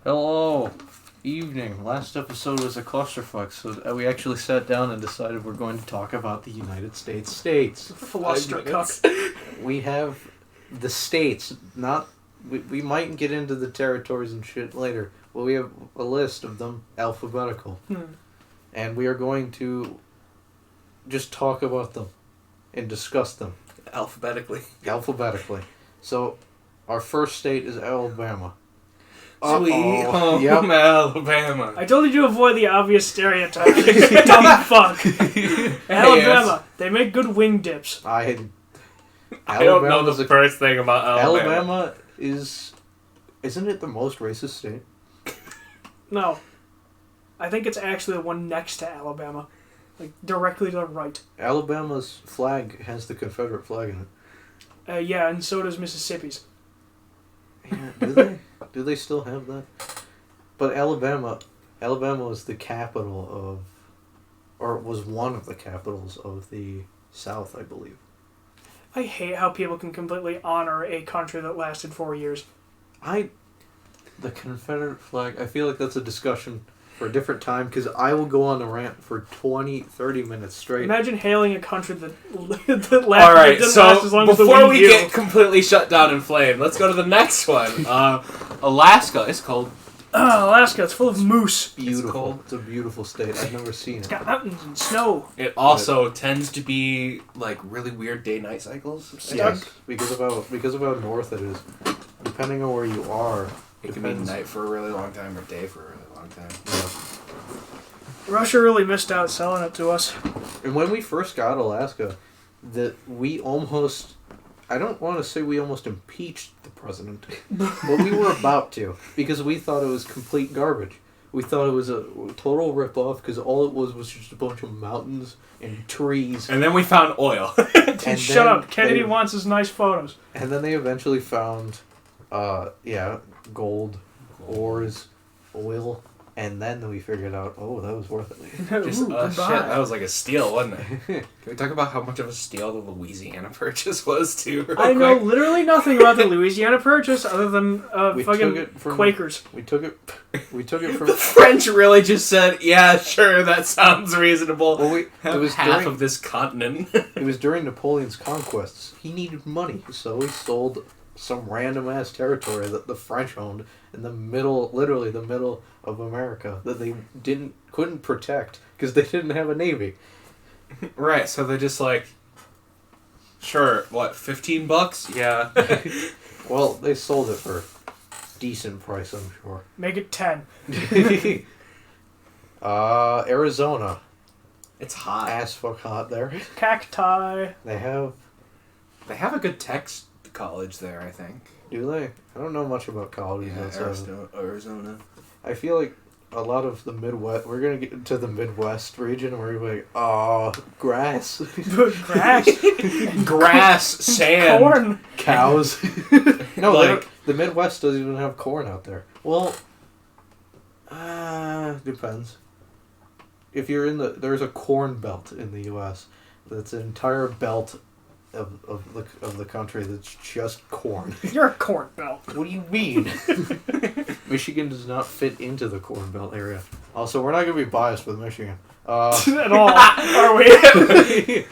Hello. Evening. Last episode was a clusterfuck, so we actually sat down and decided we're going to talk about the United States. Flustercuck. We have the states, not... We might get into the territories and shit later, but we have a list of them, alphabetical. And we are going to just talk about them and discuss them. Alphabetically. So, our first state is Alabama. Sweet home Alabama. I told you to avoid the obvious stereotypes. Dumb fuck. Alabama. They make good wing dips. I don't know the first thing about Alabama. Alabama isn't it the most racist state? No. I think it's actually the one next to Alabama. Like, directly to the right. Alabama's flag has the Confederate flag in it. Yeah, and so does Mississippi's. Yeah, do they? Do they still have that? But Alabama was the capital of... Or was one of the capitals of the South, I believe. I hate how people can completely honor a country that lasted 4 years. The Confederate flag, I feel like that's a discussion for a different time, because I will go on a rant for 20-30 minutes straight. Imagine hailing a country that lasted Alright, last so as long as the before wind we blew. get completely shut down in flame, let's go to the next one. Alaska is cold. Alaska, it's full of moose. Beautiful. It's a beautiful state. I've never seen it. It's got mountains and snow. It also tends to be like really weird day-night cycles. Yes, because of how north it is. Depending on where you are, It can be night for a really long time or day for a really long time. Yeah. Russia really missed out selling it to us. And when we first got Alaska, we almost... I don't want to say we almost impeached the president, but we were about to, because we thought it was complete garbage. We thought it was a total rip-off, because all it was just a bunch of mountains and trees. And then we found oil. And Shut up. Kennedy wants his nice photos. And then they eventually found, gold, ores, oil, and then we figured out, oh, that was worth it. Just, shit, that was like a steal, wasn't it? Can we talk about how much of a steal the Louisiana Purchase was, too? I know literally nothing about the Louisiana Purchase other than fucking Quakers. We took it from... The French really just said, yeah, sure, that sounds reasonable. Well, it was half of this continent. It was during Napoleon's conquests. He needed money, so he sold some random-ass territory that the French owned in the middle, literally the middle of America, that they couldn't protect because they didn't have a navy. Right, so they're just like, sure, what, $15? Yeah. Well, they sold it for a decent price, I'm sure. Make it 10. Arizona. It's hot. Ass fuck hot there. Cacti. They have a good tech college there, I think. Do they? I don't know much about colleges outside Arizona. I feel like a lot of the Midwest... We're going to get into the Midwest region and we're going to be like, grass. Grass. Grass, sand. Corn. Cows. No, like, the Midwest doesn't even have corn out there. Well, depends. If you're in there's a corn belt in the U.S. That's an entire belt of the country that's just corn. You're a corn belt. What do you mean? Michigan does not fit into the corn belt area. Also, we're not going to be biased with Michigan. At all, are we?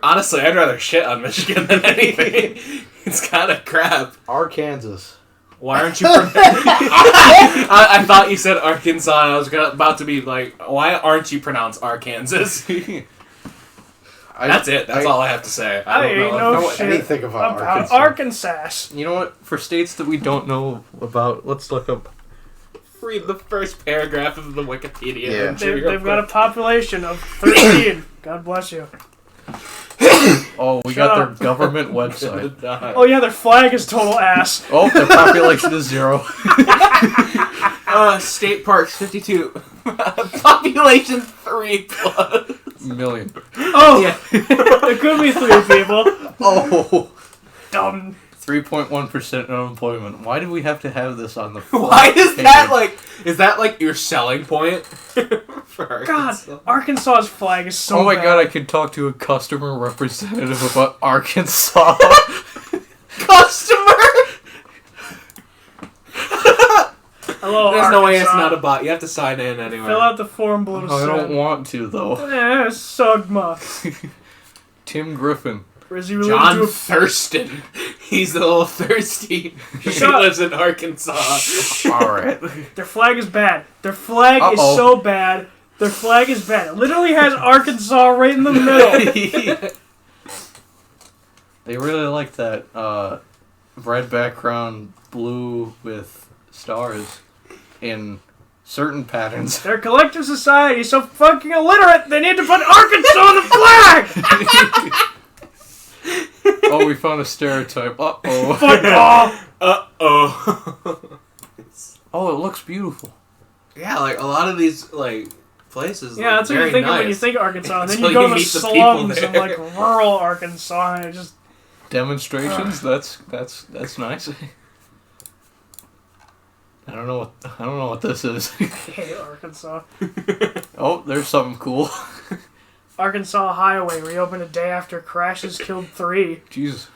Honestly, I'd rather shit on Michigan than anything. It's kind of crap. Arkansas. Why aren't you... I thought you said Arkansas, and I was about to be like, why aren't you pronounced Arkansas? That's it. That's all I have to say. I don't know anything about Arkansas. You know what? For states that we don't know about, let's look up. Read the first paragraph of the Wikipedia. Yeah. They've got a population of 13. God bless you. Oh, we got their government website. Oh yeah, their flag is total ass. Oh, their population is 0. State parks 52. Population 3+ million. Oh yeah, it could be 3 people. Oh, Dumb. 3.1% unemployment. Why do we have to have this on the? Why is that like? Is that like your selling point? For Arkansas? God, Arkansas's flag is so. Oh my bad. God! I could talk to a customer representative about Arkansas. Customer. Hello, There's no way it's Arkansas. not a bot. You have to sign in anyway. Fill out the form below. I don't want to, though. Sugma. Tim Griffin. Or is he related John to a... Thurston. He's a little thirsty. He Shut up. lives in Arkansas. Alright. Their flag is bad. Their flag is so bad. Their flag is bad. It literally has Arkansas right in the middle. They really like that red background, blue with stars in certain patterns. Their collective society is so fucking illiterate, they need to put Arkansas on the flag! Oh, we found a stereotype. Uh-oh. Fuck off! Uh-oh. Oh, it looks beautiful. Yeah, like, a lot of these, like, places, Yeah, that's what you think of when you think Arkansas. And then you go to the slums of, like, rural Arkansas, and it just... Demonstrations? That's nice. I don't know what this is. I hate Arkansas. Oh, there's something cool. Arkansas Highway reopened a day after crashes killed 3. Jesus.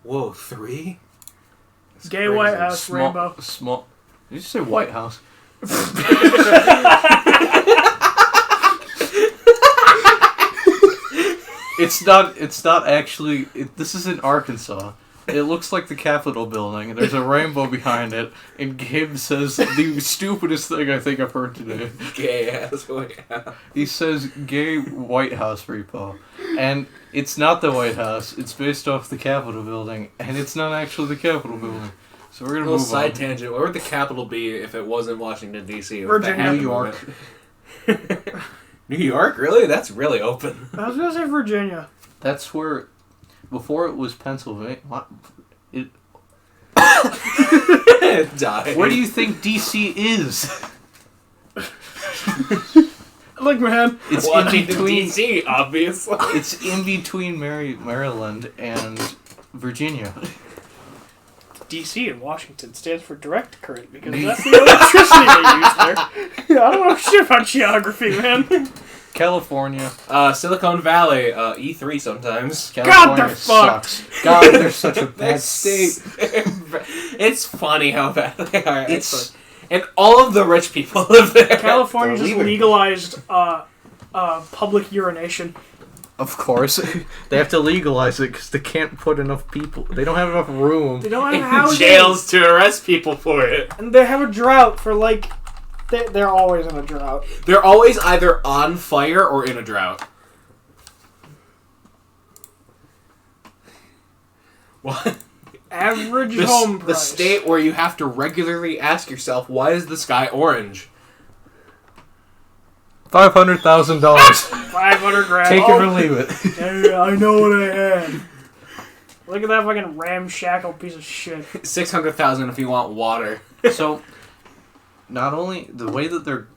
Whoa, 3? That's Gay crazy. White House rainbow. Small. Did you say White House? It's not actually. This is in Arkansas. It looks like the Capitol building. There's a rainbow behind it, and Gabe says the stupidest thing I think I've heard today. Gay ass White House. He says gay White House repo. And it's not the White House. It's based off the Capitol building, and it's not actually the Capitol building. So we're going to A move little side on. tangent. Where would the capital be if it wasn't Washington, D.C.? Virginia. New York. New York? Really? That's really open. I was gonna say Virginia. That's where... Before it was Pennsylvania. What? Died. Where do you think D.C. is? Look, man. It's Washington, in between. D.C., obviously. It's in between Maryland and Virginia. DC in Washington stands for direct current because that's the electricity they use there. I don't know shit about geography, man. California. Silicon Valley, E3 sometimes. California they're fucked. sucks. God, they're such a bad state. It's funny how bad they are. It's and all of the rich people live there. California just leaving. legalized public urination. Of course. They have to legalize it because they can't put enough people. They don't have enough room. They don't have In housing. jails to arrest people for it. And they have a drought for like... They're always in a drought. They're always either on fire or in a drought. What? Average home price. The state where you have to regularly ask yourself, why is the sky orange? $500,000. 500 grand. Take it or leave it. Yeah, I know what I had. Look at that fucking ramshackle piece of shit. 600,000 if you want water. So, not only the way that their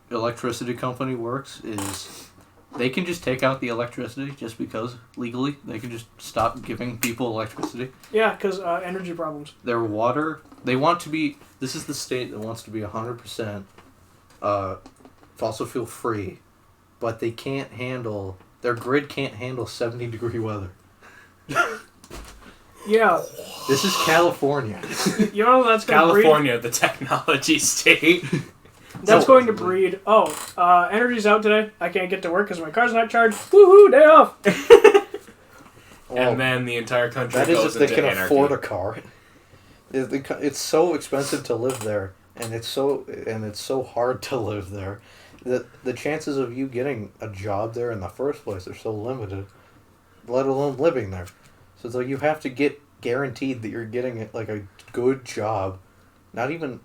electricity company works is they can just take out the electricity just because legally they can just stop giving people electricity. Yeah, because energy problems. Their water, they want to be. This is the state that wants to be 100% fossil fuel free, but they can't handle. Their grid can't handle 70-degree weather. Yeah. This is California. You know that's going to breed... California, the technology state. That's going to breed... Oh, energy's out today. I can't get to work because my car's not charged. Woohoo, day off. And then the entire country That is goes if they into can anarchy. afford a car. It's so expensive to live there, and it's so hard to live there, that the chances of you getting a job there in the first place are so limited, let alone living there. So you have to get guaranteed that you're getting like a good job, not even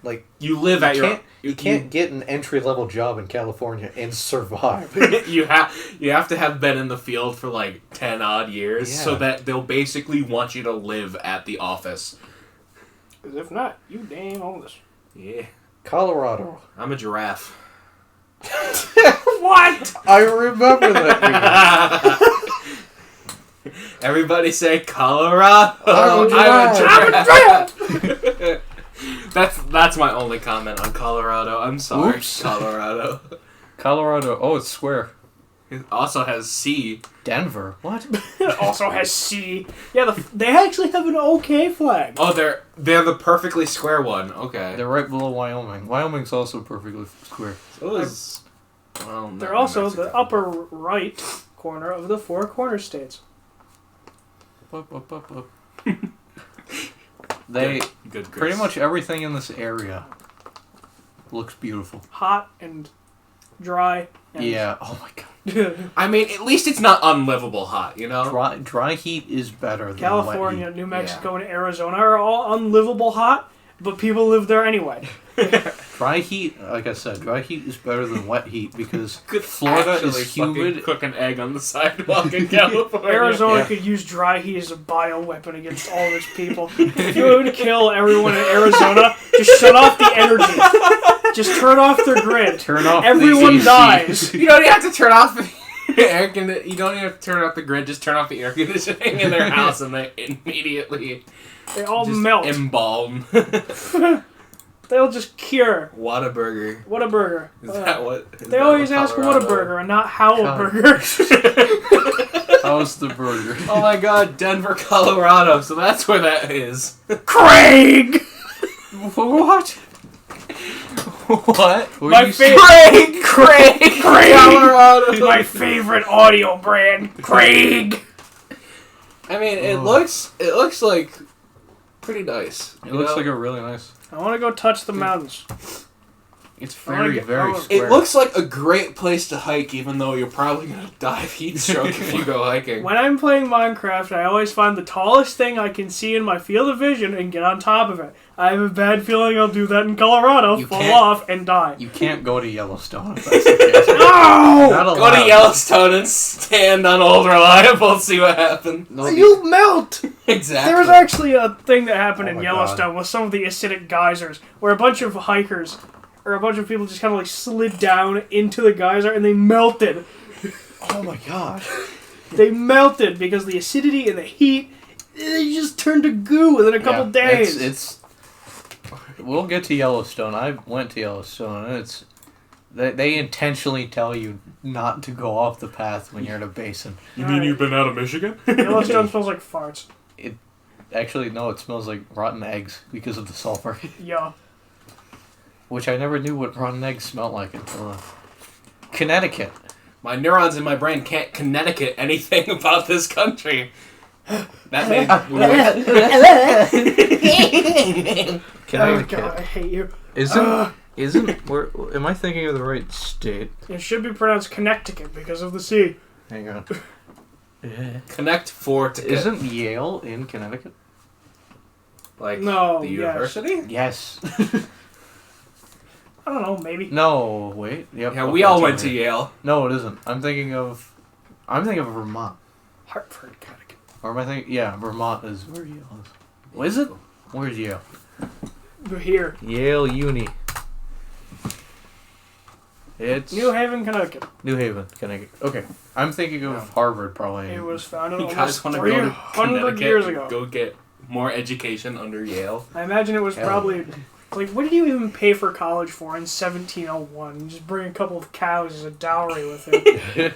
like You live at your... you can't get an entry-level job in California and survive. you have to have been in the field for like 10 odd years, so Yeah. that they'll basically want you to live at the office. Because if not, you damn homeless. Yeah. Colorado. I'm a giraffe. What? I remember that. Everybody say Colorado. I'm a giraffe. That's my only comment on Colorado. I'm sorry, Oops. Colorado. Colorado. Oh, it's square. It also has C. Denver. What? It also has C. Yeah, they actually have an okay flag. Oh, they're the perfectly square one. Okay. They're right below Wyoming. Wyoming's also perfectly square. So is, well, They're also the upper right corner of the four corner states. They good pretty much everything in this area looks beautiful. Hot and dry. And Yeah. Oh my god. I mean, at least it's not unlivable hot, you know? Dry heat is better than California, wet heat. New Mexico, and Arizona are all unlivable hot, but people live there anyway. Dry heat, like I said, dry heat is better than wet heat because Florida is humid. Cook an egg on the sidewalk in California. Arizona could use dry heat as a bioweapon against all of its people. If you want to kill everyone in Arizona, just shut off the energy. Just turn off their grid. Turn off Everyone the AC. dies. You don't even have to turn off the air conditioning. You don't even have to turn off the grid. Just turn off the air conditioning in their house, and they immediately They all just melt. embalm. They'll just cure. Whataburger. Whataburger. Is that what? They always ask what a burger and not how a burger. How's the burger? Oh my god, Denver, Colorado. So that's where that is. Craig! What? What? My Craig, Colorado. My favorite audio brand, Craig. I mean, it looks like pretty nice. It looks like a really nice. I want to go touch the mountains. It's very square. It looks like a great place to hike, even though you're probably gonna die of heat stroke if you go hiking. When I'm playing Minecraft, I always find the tallest thing I can see in my field of vision and get on top of it. I have a bad feeling I'll do that in Colorado, fall off, and die. You can't go to Yellowstone if that's the case. No! Go to Yellowstone and stand on Old Reliable and see what happens. You'll melt! Exactly. There was actually a thing that happened in my Yellowstone with some of the acidic geysers, where a bunch of hikers, or a bunch of people just kind of like slid down into the geyser and they melted. Oh my god. They melted because the acidity and the heat, they just turned to goo within a couple days. We'll get to Yellowstone. I went to Yellowstone, and they intentionally tell you not to go off the path when you're in a basin. You mean you've been out of Michigan? Yellowstone smells like farts. Actually, no, it smells like rotten eggs because of the sulfur. Yeah. Which I never knew what rotten eggs smelled like until Connecticut. My neurons in my brain can't Connecticut anything about this country. That made Connecticut. Oh God, I hate you. Isn't where? Am I thinking of the right state? It should be pronounced Connecticut because of the C. Hang on. Connect four to Isn't Yale in Connecticut? like No, the yes. university? Yes. I don't know, maybe. No, wait. Yep. Yeah, we all went to Yale. No, it isn't. I'm thinking of Vermont. Hartford, Connecticut. Or am I thinking? Yeah, Vermont is where Yale is. What is it? Where's Yale? We're here. Yale Uni. It's New Haven, Connecticut. New Haven, Connecticut. Okay, I'm thinking of Harvard probably. It was founded You almost guys want to go to 300 Connecticut years and ago. go get more education under Yale? I imagine it was Hell. probably... Like, what did you even pay for college for in 1701? You just bring a couple of cows as a dowry with it.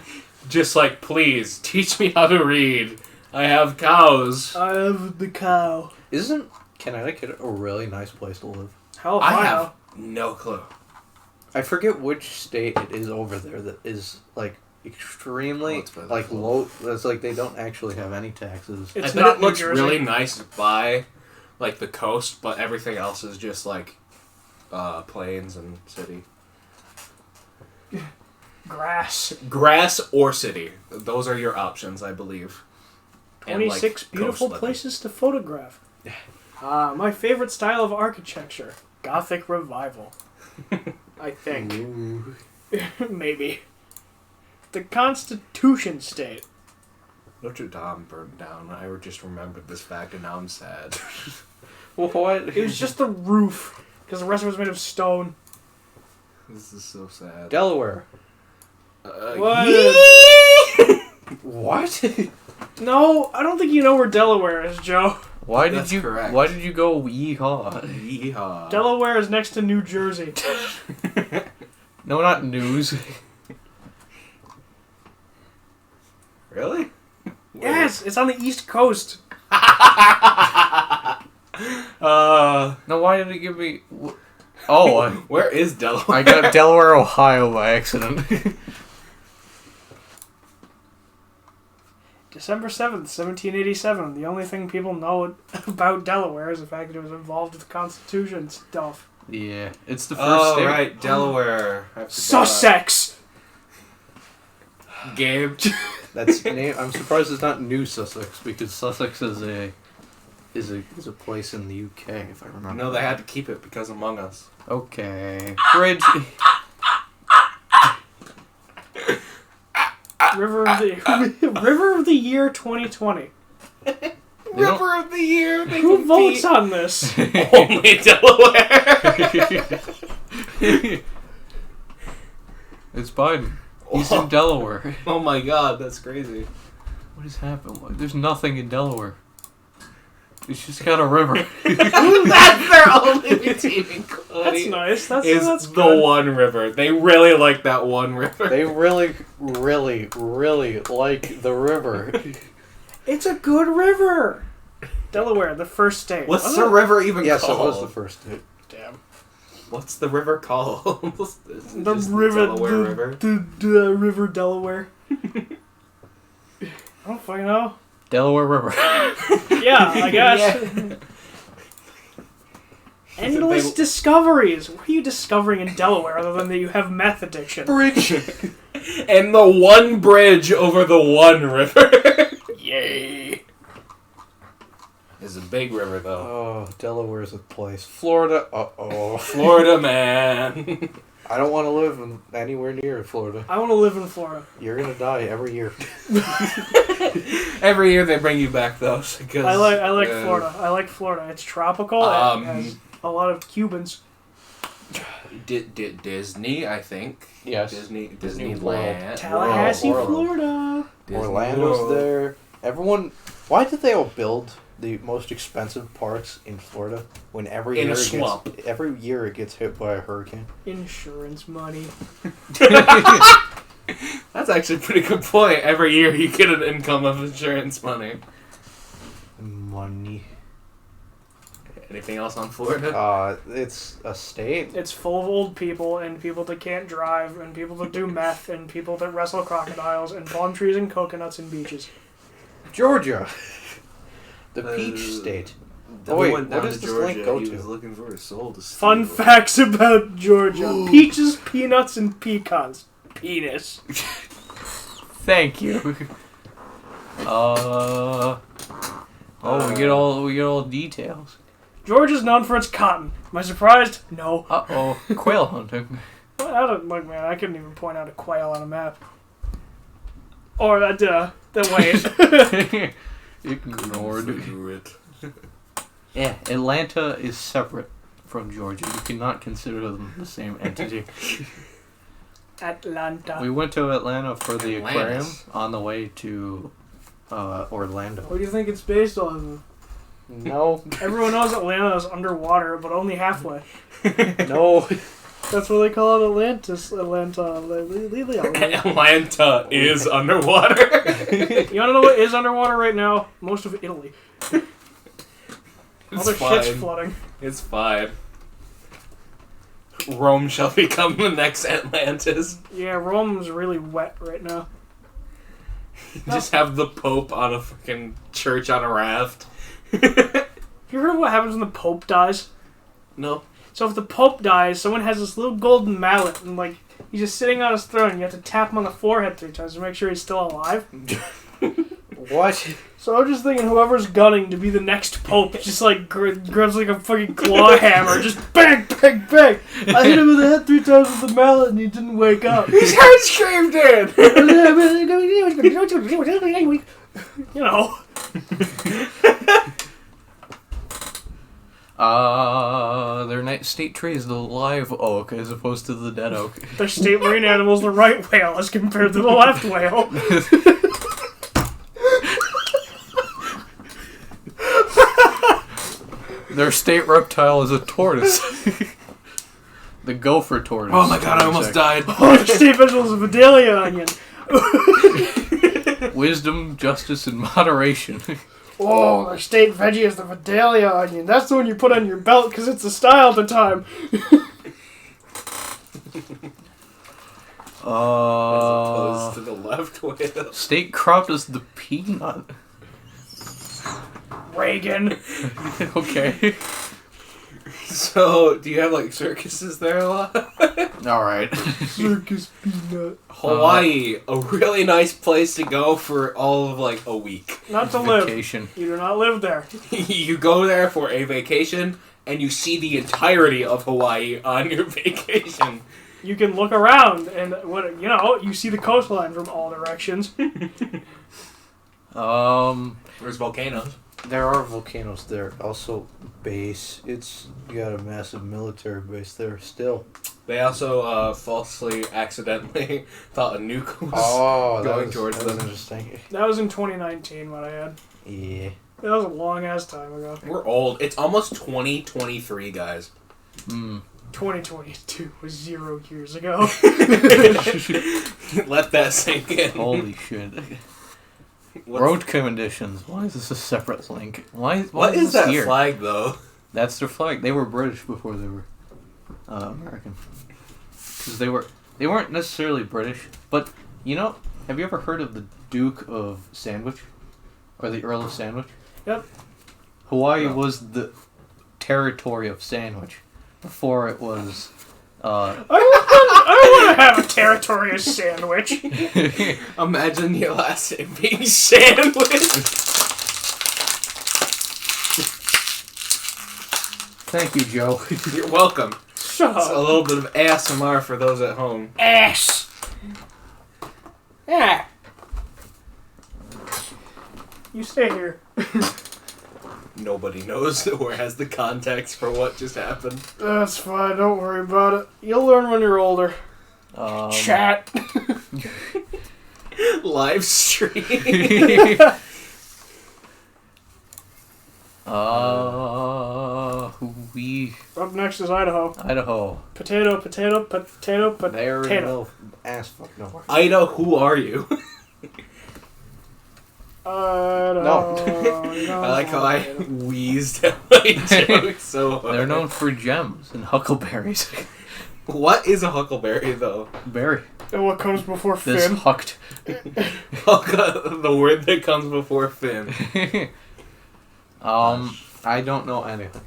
Just like, please, teach me how to read. I have cows. I have the cow. Isn't Connecticut a really nice place to live? Hell if I I have know. no clue. I forget which state it is over there that is like extremely it's by the like flood. low. That's like they don't actually have any taxes. It's I bet not it New looks Jersey. really nice by, like, the coast, but everything else is just, like, plains and city. Grass. Grass or city. Those are your options, I believe. And, 26 like, beautiful coast living. places to photograph. My favorite style of architecture. Gothic Revival. I think. Ooh. Maybe. The Constitution State. Notre Dame burned down. I just remembered this fact and now I'm sad. What? It was just the roof, because the rest of it was made of stone. This is so sad. Delaware. What? What? No, I don't think you know where Delaware is, Joe. Why did That's you? correct. Why did you go yeehaw? Yeehaw. Delaware is next to New Jersey. No, not news. Really? Yes, it's on the East Coast. No, why did it give me... Oh, where is Delaware? I got Delaware, Ohio by accident. December 7th, 1787. The only thing people know about Delaware is the fact that it was involved with the Constitution stuff. Yeah, it's the first state. Right, Delaware. Sussex! Gabe. That's name. I'm surprised it's not New Sussex, because Sussex is a place in the UK, if I remember. No, they had to keep it because Among Us. Okay. Bridge. River of the Year 2020. River of the Year. Who votes on this? Only Delaware. It's Biden. He's in Delaware. Oh my god, that's crazy. What has happened? There's nothing in Delaware. It's just got a river. That's their only redeeming quality. That's nice. That's the good. one river. They really like that one river. They really, really, really like the river. It's a good river. Delaware, the first state. What's the river even Yes, called? it was the first state. Damn. What's the river called? The river, Delaware River. The River Delaware. I don't fucking know. Delaware River. Yeah, I guess. Endless discoveries. What are you discovering in Delaware other than that you have meth addiction? Bridge. And the one bridge over the one river. Yay. It's a big river, though. Oh, Delaware's a place. Florida. Uh-oh. Florida, man. I don't want to live anywhere near Florida. I want to live in Florida. You're gonna die every year. Every year they bring you back, though. Because, I like Florida. I like Florida. It's tropical. It has a lot of Cubans. Disney, I think. Yes. Disneyland. Tallahassee, World. Florida. Orlando's World. there. Everyone. Why did they all build the most expensive parks in Florida when every year it gets hit by a hurricane? Insurance money. That's actually a pretty good point. Every year you get an income of insurance money. Money. Anything else on Florida? It's a state. It's full of old people and people that can't drive and people that do meth and people that wrestle crocodiles and palm trees and coconuts and beaches. Georgia. The peach state. Oh, wait, what does this link go He to? was looking for his soul to steal. Fun facts about Georgia. Peaches, peanuts, and pecans. Penis. Thank you. We get all details. Georgia's known for its cotton. Am I surprised? No. Quail hunting. Look, man, I couldn't even point out a quail on a map. Or that wait. Ignored. Yeah, Atlanta is separate from Georgia. You cannot consider them the same entity. Atlanta. We went to Atlanta for the Atlantis. aquarium on the way to Orlando. What do you think it's based on? No. Everyone knows Atlanta is underwater, but only halfway. No. That's what they call it, Atlantis. Atlanta. Atlanta is underwater. You wanna know what is underwater right now? Most of Italy. All their shit's flooding. It's fine. Rome shall become the next Atlantis. Yeah, Rome's really wet right now. Just have the Pope on a fucking church on a raft. Have you heard of what happens when the Pope dies? No. So if the Pope dies, someone has this little golden mallet, and like he's just sitting on his throne. You have to tap him on the forehead 3 times to make sure he's still alive. What? So I'm just thinking whoever's gunning to be the next Pope just like grabs like a fucking claw hammer, just bang, bang, bang. I hit him in the head 3 times with the mallet, and he didn't wake up. His head screamed in! You know. Their state tree is the live oak as opposed to the dead oak. Their state marine animal is the right whale as compared to the left whale. Their state reptile is a tortoise. The gopher tortoise. Oh my god, I almost died. Oh, their state vegetable is a Vidalia onion. Wisdom, justice, and moderation. Oh, the state veggie is the Vidalia onion. That's the one you put on your belt because it's the style at the time. As opposed to the left whale. State crop is the peanut. Reagan. Okay. So, do you have like circuses there a lot? Alright. Circus peanut. Hawaii, a really nice place to go for all of like a week. Not to live. Vacation. You do not live there. You go there for a vacation, and you see the entirety of Hawaii on your vacation. You can look around, and you see the coastline from all directions. There's volcanoes. There are volcanoes there. Also, base. You got a massive military base there still. They also falsely, accidentally thought a nuke was going towards them. Interesting. That was in 2019 what I had. Yeah. That was a long ass time ago. We're old. It's almost 2023, guys. 2022 was 0 years ago. Let that sink in. Holy shit. Road conditions. Why is this a separate link? What is that here? flag, though? That's their flag. They were British before they were American. Because they weren't necessarily British, but have you ever heard of the Duke of Sandwich, or the Earl of Sandwich? Yep. Hawaii was the territory of Sandwich before it was. I want to have a territory of sandwich. Imagine your last name being Sandwich. Thank you, Joe. You're welcome. Shut It's a up. little bit of ASMR for those at home. Ass. Yeah. You stay here. Nobody knows or has the context for what just happened. That's fine. Don't worry about it. You'll learn when you're older. Chat. Live stream. Up next is Idaho. Idaho. Potato. There Potato. no ass fuck nowhere. Ida, who are you? No. I like how I wheezed at my joke so hard. They're known for gems and huckleberries. What is a huckleberry, though? Berry. And what comes before This Finn? hucked. The word that comes before Finn. I don't know anything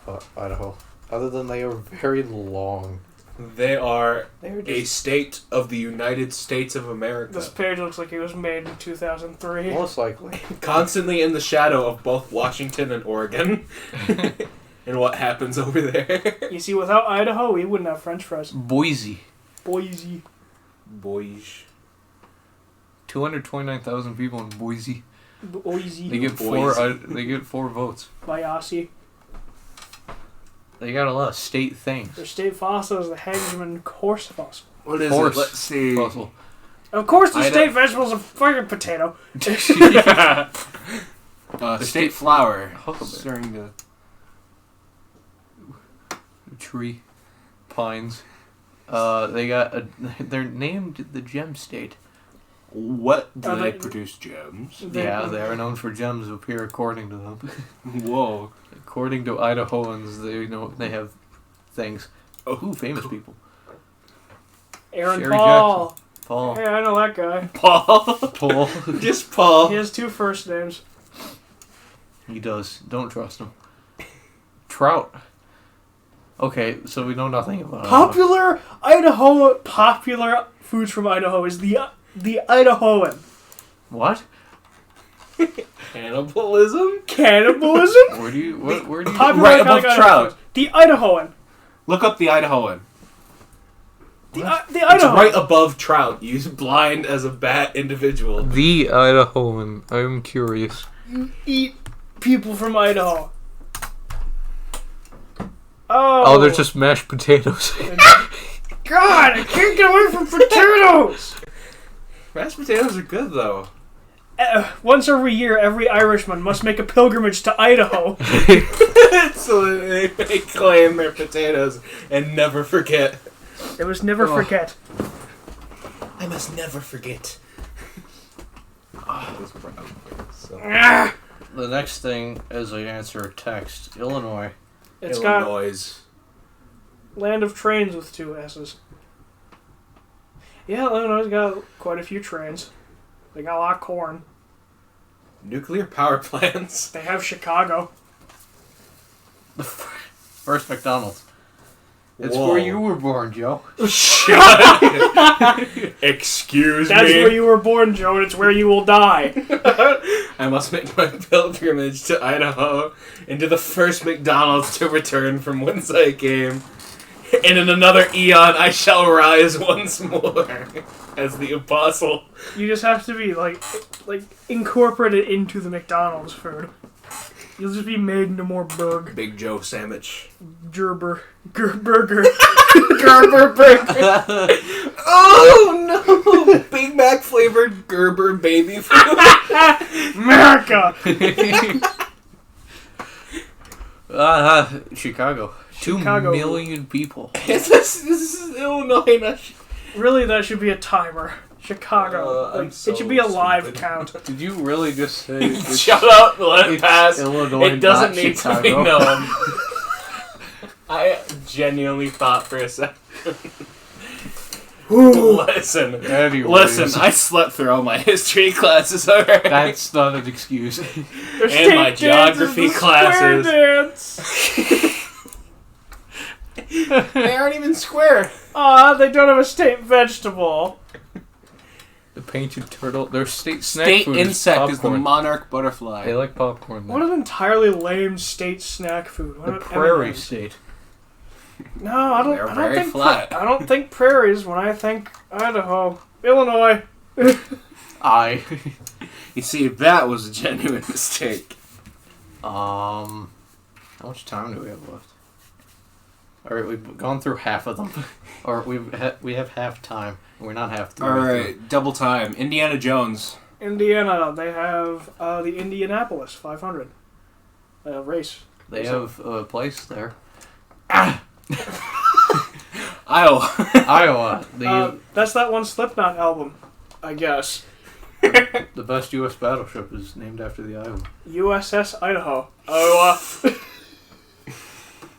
about Idaho, other than they are very long. They are They're a just, state of the United States of America. this page looks like it was made in 2003. Most likely. Constantly in the shadow of both Washington and Oregon. And what happens over there. You see, without Idaho, we wouldn't have French fries. Boise. Boise. Boys. 229,000 people in Boise. Boise. They get four. They get 4 votes. Bayasi. They got a lot of state things. Their state fossil is the Hedgeman coarse fossil. What is Horse it? Let's see. Fossil. Of course, the Ida- state vegetable is a fucking potato. State flower. Huckleberry. During the... Tree. Pines. They got they're named the Gem State. What do Are they they- produce? Gems? Yeah, they are known for gems up here, according to them. Whoa. According to Idahoans, they have things. Oh, Ooh, famous people. Aaron Sherry Paul. Paul. Hey, I know that guy. Paul. Paul. Just Paul. He has 2 first names. He does. Don't trust him. Trout. Okay, so we know nothing about Popular foods from Idaho is the Idahoan. What? Cannibalism? Cannibalism? Where do you? Popular Right above Idaho trout. foods. The Idahoan. Look up the Idahoan. The It's Idahoan. right above trout. You blind as a bat individual. The Idahoan. I'm curious. You eat people from Idaho. Oh, they're just mashed potatoes. God, I can't get away from potatoes! Mashed potatoes are good, though. Once every year, every Irishman must make a pilgrimage to Idaho. So they may claim their potatoes and never forget. They must never forget. I must never forget. So. The next thing is I answer a text. Illinois. It's Illinois. got land of trains with 2 S's. Yeah, Illinois got quite a few trains. They got a lot of corn. Nuclear power plants. They have Chicago. The first McDonald's. It's Whoa. where you were born, Joe. Shut Excuse That's me. where you were born, Joe, and it's where you will die. I must make my pilgrimage to Idaho into the first McDonald's to return from whence I came. And in another eon I shall rise once more as the apostle. You just have to be, like incorporated into the McDonald's food. You'll just be made into more burg. Big Joe sandwich. Gerber. Burger. Gerber burger. Oh no! Big Mac flavored Gerber baby food. America! Chicago. 2 Chicago. million people. This is Illinois, not Really, that should be a timer. Chicago. I'm so it should be a live stupid. count. Did you really just say it's, Shut up, let it it's pass. Illinois, It doesn't not need Chicago? to be known. I genuinely thought for a second. Listen, Anyways, listen, I slept through all my history classes already. that's not an excuse. Their And my state dance geography is the square classes. dance. They aren't even square. They don't have a state vegetable. The painted turtle. Their state snack State food insect is the popcorn. monarch butterfly. They like popcorn. What an entirely lame state snack food. What The about prairie M&Ms? state. No, I don't. They're I don't very think flat. I don't think prairies when I think Idaho, Illinois. You see, that was a genuine mistake. How much time do we have left? All right, we've gone through half of them, or we have half time. We're not half through. Alright, double time. Indiana Jones. Indiana, they have the Indianapolis 500 race. They have a place there. Iowa. Iowa. That's that one Slipknot album, I guess. The best U.S. battleship is named after the Iowa. USS Idaho.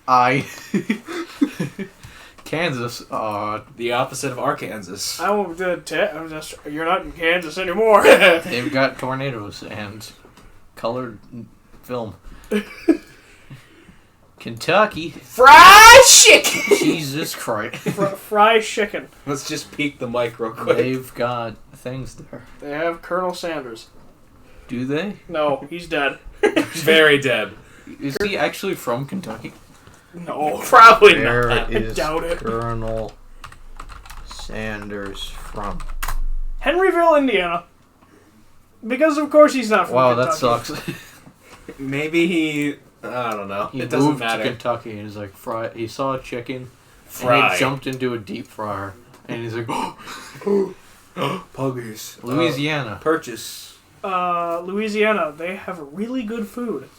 Iowa. Kansas. The opposite of Arkansas. I won't do it. I'm just. You're not in Kansas anymore. They've got tornadoes and colored film. Kentucky. Fried chicken! Jesus Christ. Fried chicken. Let's just peek the mic real quick. They've got things there. They have Colonel Sanders. Do they? No, he's dead. Very dead. Is he actually from Kentucky? No. Probably Where not. is doubt it. Colonel Sanders from? Henryville, Indiana. Because of course he's not from Wow, Kentucky. that sucks. Maybe he... I don't know. He It doesn't moved matter. to Kentucky and he's like, he saw a chicken and Fry. he jumped into a deep fryer and he's like, Puggies. Louisiana. Purchase. Louisiana, they have really good food.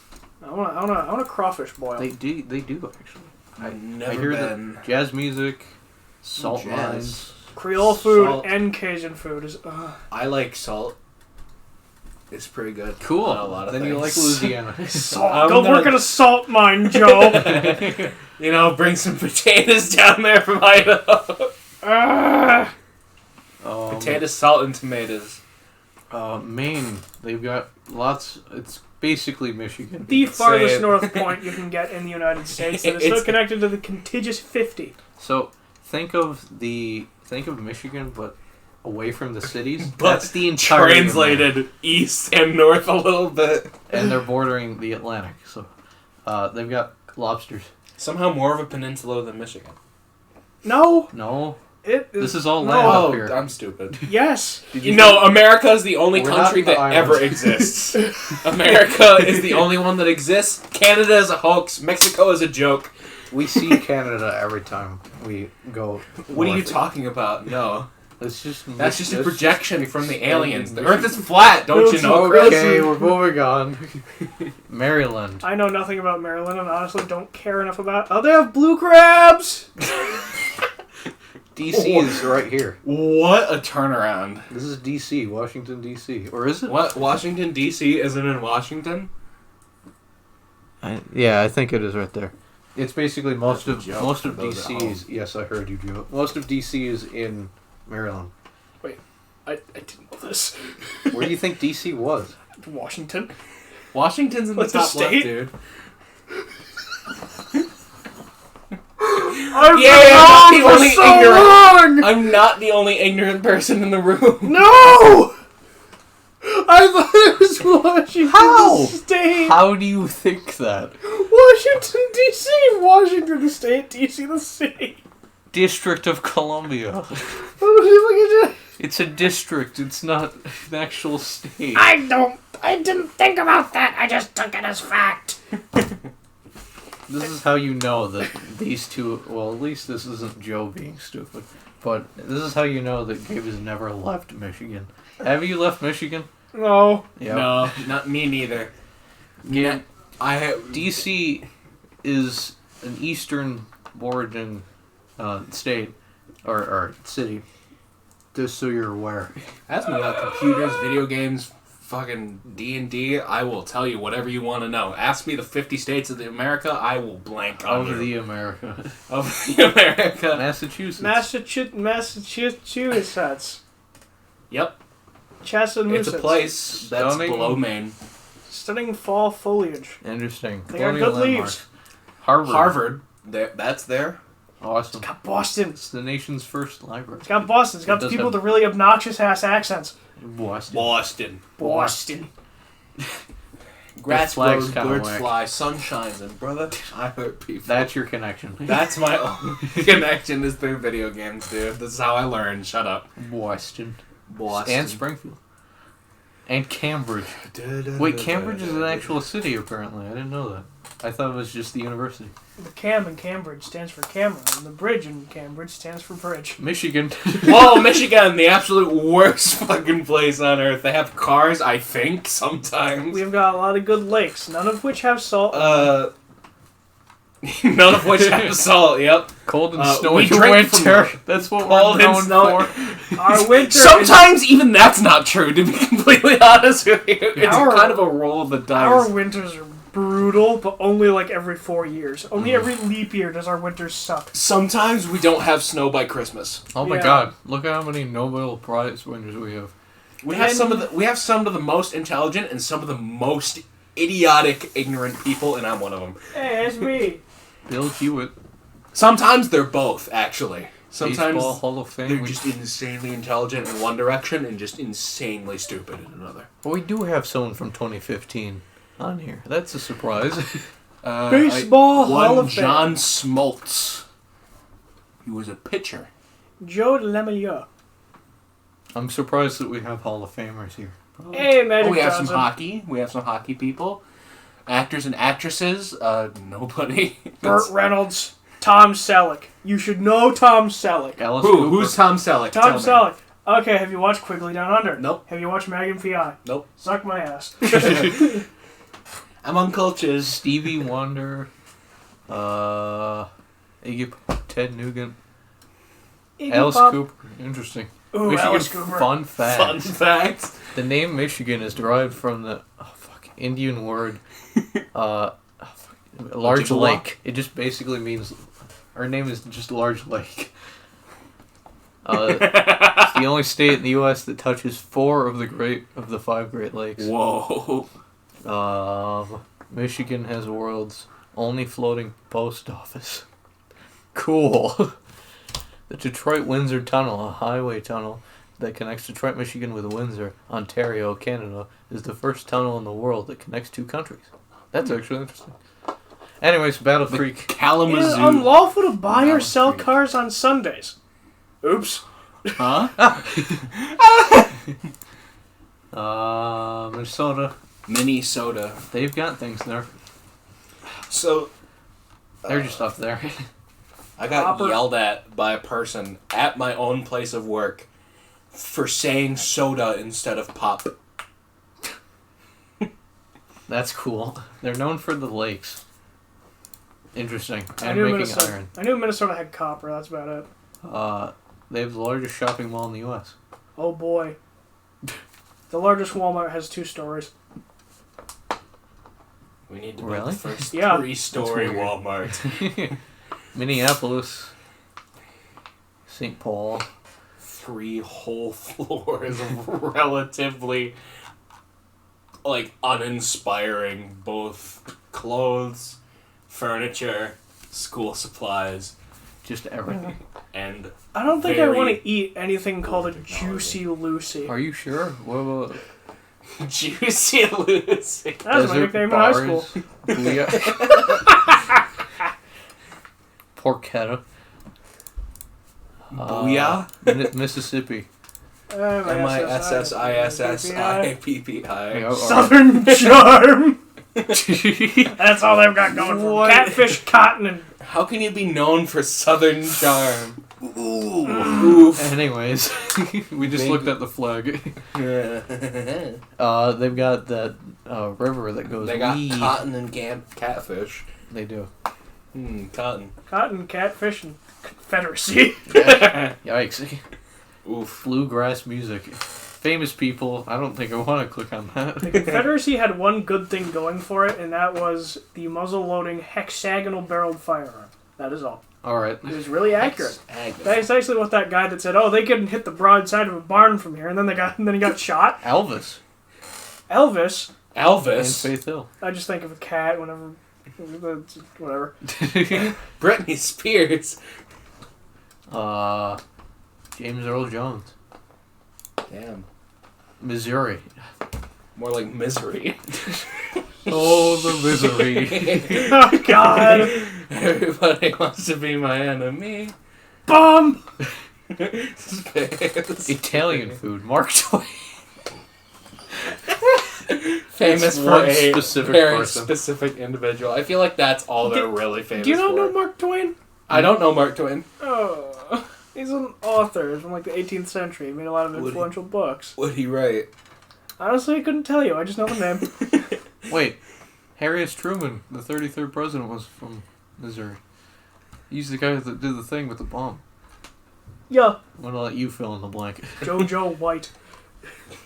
I want a crawfish boil. They do actually. I've I never hear been. that jazz music, salt Jazz. mines. Creole food Salt. and Cajun food is. I like salt. It's pretty good. Cool. On a lot of Then you like things. Louisiana. Salt. I'm Go gonna- work at a salt mine, Joe. You know, bring some potatoes down there from Idaho. Potatoes, salt, and tomatoes. Maine. They've got lots. It's basically Michigan. The farthest it. north point you can get in the United States that is It's- still connected to the contiguous 50. So think of Michigan, but away from the cities. But That's the entire Translated east and north a little bit. and they're bordering the Atlantic. So they've got lobsters. Somehow more of a peninsula than Michigan. No, No, it is. this is all no. land up Oh, here. I'm stupid. Yes. You know, America is the only We're country not the that ever islands. exists. America is the only one that exists. Canada is a hoax. Mexico is a joke. We see Canada every time we go. What are you north. talking about? No. That's just That's just a projection from the aliens. The Michigan. Earth is flat, don't you know, Chris? Okay, we're moving on. Maryland. I know nothing about Maryland and honestly don't care enough about. Oh, they have blue crabs! DC is right here. What a turnaround. This is DC, Washington, DC. Or is it? What? Washington, D.C. isn't in Washington? Yeah, I think it is right there. It's basically most of Joke for those at home. DC's. Yes, I heard you, Joe. Most of DC is in Maryland. I didn't know this. Where do you think DC was? Washington. Washington's in the What's the top state? left, dude. I've Yeah, been I'm wrong the for only so ignorant- long! I'm not the only ignorant person in the room. No! I thought it was Washington How? State. How do you think that? Washington, D.C. Washington the State, D.C. the city. District of Columbia. I It's a district. It's not an actual state. didn't think about that. I just took it as fact. This is how you know that these two... Well, at least this isn't Joe being stupid. But this is how you know that Gabe has never left Michigan. Have you left Michigan? No. Yeah. No, not me neither. Yeah. I have DC is an eastern origin state or city. Just so you're aware. Ask me about computers, video games, fucking D&D. I will tell you whatever you want to know. Ask me the 50 states of the America. I will blank on Of you. the America. Of the America. Massachusetts. Massachusetts. Yep. Chattanooga. It's a place that's Stunning. below Maine. Stunning fall foliage. Interesting. They got Colonial good landmarks. leaves. Harvard. That's there. Awesome. It's got Boston. It's the nation's first library. It's got Boston. It's got It the does people have- with the really obnoxious ass accents. Boston. Boston. Boston. Grass flag's grows, kinda birds whack. fly, sun shines, and brother, I hurt people. That's your connection. That's my only connection is through video games, dude. This is how I learned. Shut up. Boston. Boston. And Springfield. And Cambridge. Wait, Cambridge is an actual city, apparently. I didn't know that. I thought it was just the university. The Cam in Cambridge stands for camera, and the bridge in Cambridge stands for bridge. Michigan. Whoa, Michigan, the absolute worst fucking place on earth. They have cars, I think, sometimes. We've got a lot of good lakes, none of which have salt. None of which have salt, yep. Cold and we snowy drink winter. from That's what cold we're and known snowy. for. Our winter. Sometimes even that's not true, to be completely honest with you. It's Our- kind of a roll of the dice. Our winters are brutal, but only like every 4 years. Only every leap year does our winters suck. Sometimes we don't have snow by Christmas. Oh my Yeah. god. Look at how many Nobel Prize winners we have. We have And- some of the most intelligent and some of the most idiotic, ignorant people, and I'm one of them. Hey, it's me. Bill Hewitt. Sometimes they're both, actually. Sometimes Baseball Hall of Fame. they're just insanely intelligent in one direction and just insanely stupid in another. Well, we do have someone from 2015 on here. That's a surprise. Baseball Hall of Fame. John Smoltz. He was a pitcher. Joe Lemieux. I'm surprised that we have Hall of Famers here. Hey, Magic We have Johnson. some hockey. We have some hockey people. Actors and actresses. Nobody. Burt Reynolds. Tom Selleck. You should know Tom Selleck. Alice Who? Cooper. Who's Tom Selleck? Tom Tell me. Selleck. Okay, have you watched Quigley Down Under? Nope. Have you watched Magnum P.I.? Nope. Suck my ass. I'm uncultured. Stevie Wonder. Iggy Pop, Ted Nugent. Iggy Alice Pop. Cooper. Interesting. Ooh, Michigan Alice Cooper. fun fact. Fun fact. The name Michigan is derived from the Indian word large Ojibwa? lake. It just basically means our name is just large lake. It's the only state in the U.S. that touches 4 of the 5 Great Lakes. Whoa. Michigan has the world's only floating post office. Cool. The Detroit-Windsor Tunnel, a highway tunnel that connects Detroit, Michigan with Windsor, Ontario, Canada, is the first tunnel in the world that connects 2 countries. That's actually interesting. Anyways, Battle Creek. It is Kalamazoo. unlawful to buy or Alice sell Creek. cars on Sundays. Oops. Huh? Minnesota. Minnesota. They've got things there. So They're just up there. I got Proper- yelled at by a person at my own place of work for saying soda instead of pop. That's cool. They're known for the lakes. Interesting. I And knew making Minnesota. iron. I knew Minnesota had copper. That's about it. They have the largest shopping mall in the U.S. Oh boy. The largest Walmart has 2 stories. We need to build Really? the first Yeah. 3-story That's weird. Walmart. Minneapolis, St. Paul. 3 whole floors of relatively, like, uninspiring, both clothes, furniture, school supplies, Just everything. and I don't think I Very want to eat anything called a old Juicy Lucy. Are you sure? What about Juicy Lucy. That was my desert nickname in high bars? school. Booyah. Porchetta. Booyah? Mississippi. MISSISSIPPI. Southern Charm. That's all they've got going for What? them. Catfish, cotton, and How can you be known for Southern charm? Ooh. Oof. Anyways, we just Maybe. looked at the flag. They've got that river that goes. They got wee. cotton and catfish. They do. Cotton. cotton, catfish, and Confederacy. Yikes. Oof. Bluegrass music. Famous people. I don't think I want to click on that. The Confederacy had one good thing going for it, and that was the muzzle-loading hexagonal-barreled firearm. That is all. All right. It was really accurate. That's actually what that guy that said, "Oh, they couldn't hit the broadside of a barn from here," and then he got shot. Elvis Elvis. and Elvis. Faith Hill. I just think of a cat whenever, whatever. Britney Spears. James Earl Jones. Damn. Missouri. More like misery. Oh, the misery. Oh God! Everybody wants to be my enemy. Bomb. Italian food. Mark Twain. Famous It's for one a specific very person. specific individual. I feel like that's all they're really famous Do you not for. know Mark Twain? I don't know Mark Twain. Oh, he's an author from like the 18th century. He made a lot of Would he? influential books. What'd he write? Honestly, I couldn't tell you. I just know the name. Wait. Harry S. Truman, the 33rd president, was from Missouri. He's the guy that did the thing with the bomb. Yeah, I'm going to let you fill in the blank. JoJo White.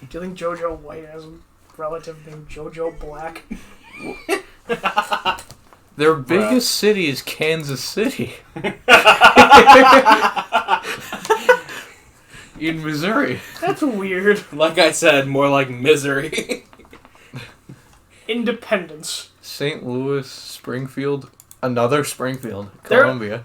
Do you think JoJo White has a relative named JoJo Black? Their biggest city is Kansas City. In Missouri. That's weird. Like I said, more like misery. Independence. St. Louis, Springfield, another Springfield, There- Columbia.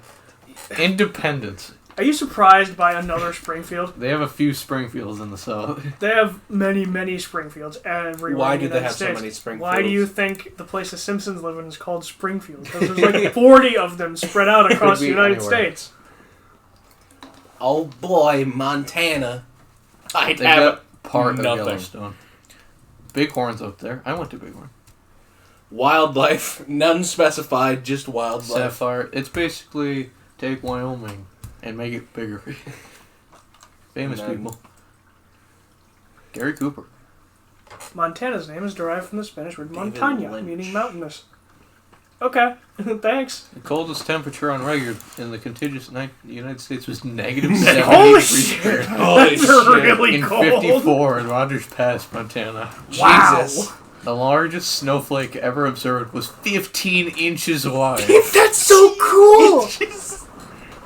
Independence. Are you surprised by another Springfield? They have a few Springfields in the South. They have many, many Springfields everywhere Why in the do they United have so States. many Springfields? Why do you think the place the Simpsons live in is called Springfield? Because there's like 40 of them spread out across the be United anywhere. States. Oh boy, Montana. I'd They have got part nothing. of Yellowstone. Bighorn's up there. I went to Bighorn. Wildlife, none specified, just wildlife. Sapphire. It's basically take Wyoming and make it bigger. Famous And then- people. Gary Cooper. Montana's name is derived from the Spanish word David montaña, Lynch. meaning mountainous. Okay, thanks. The coldest temperature on record in the contiguous United States was negative Holy 70 degrees shit! Fahrenheit. Holy That's shit. really In cold. 54 in Rogers Pass, Montana. Wow. Jesus. The largest snowflake ever observed was 15 inches wide. That's so cool.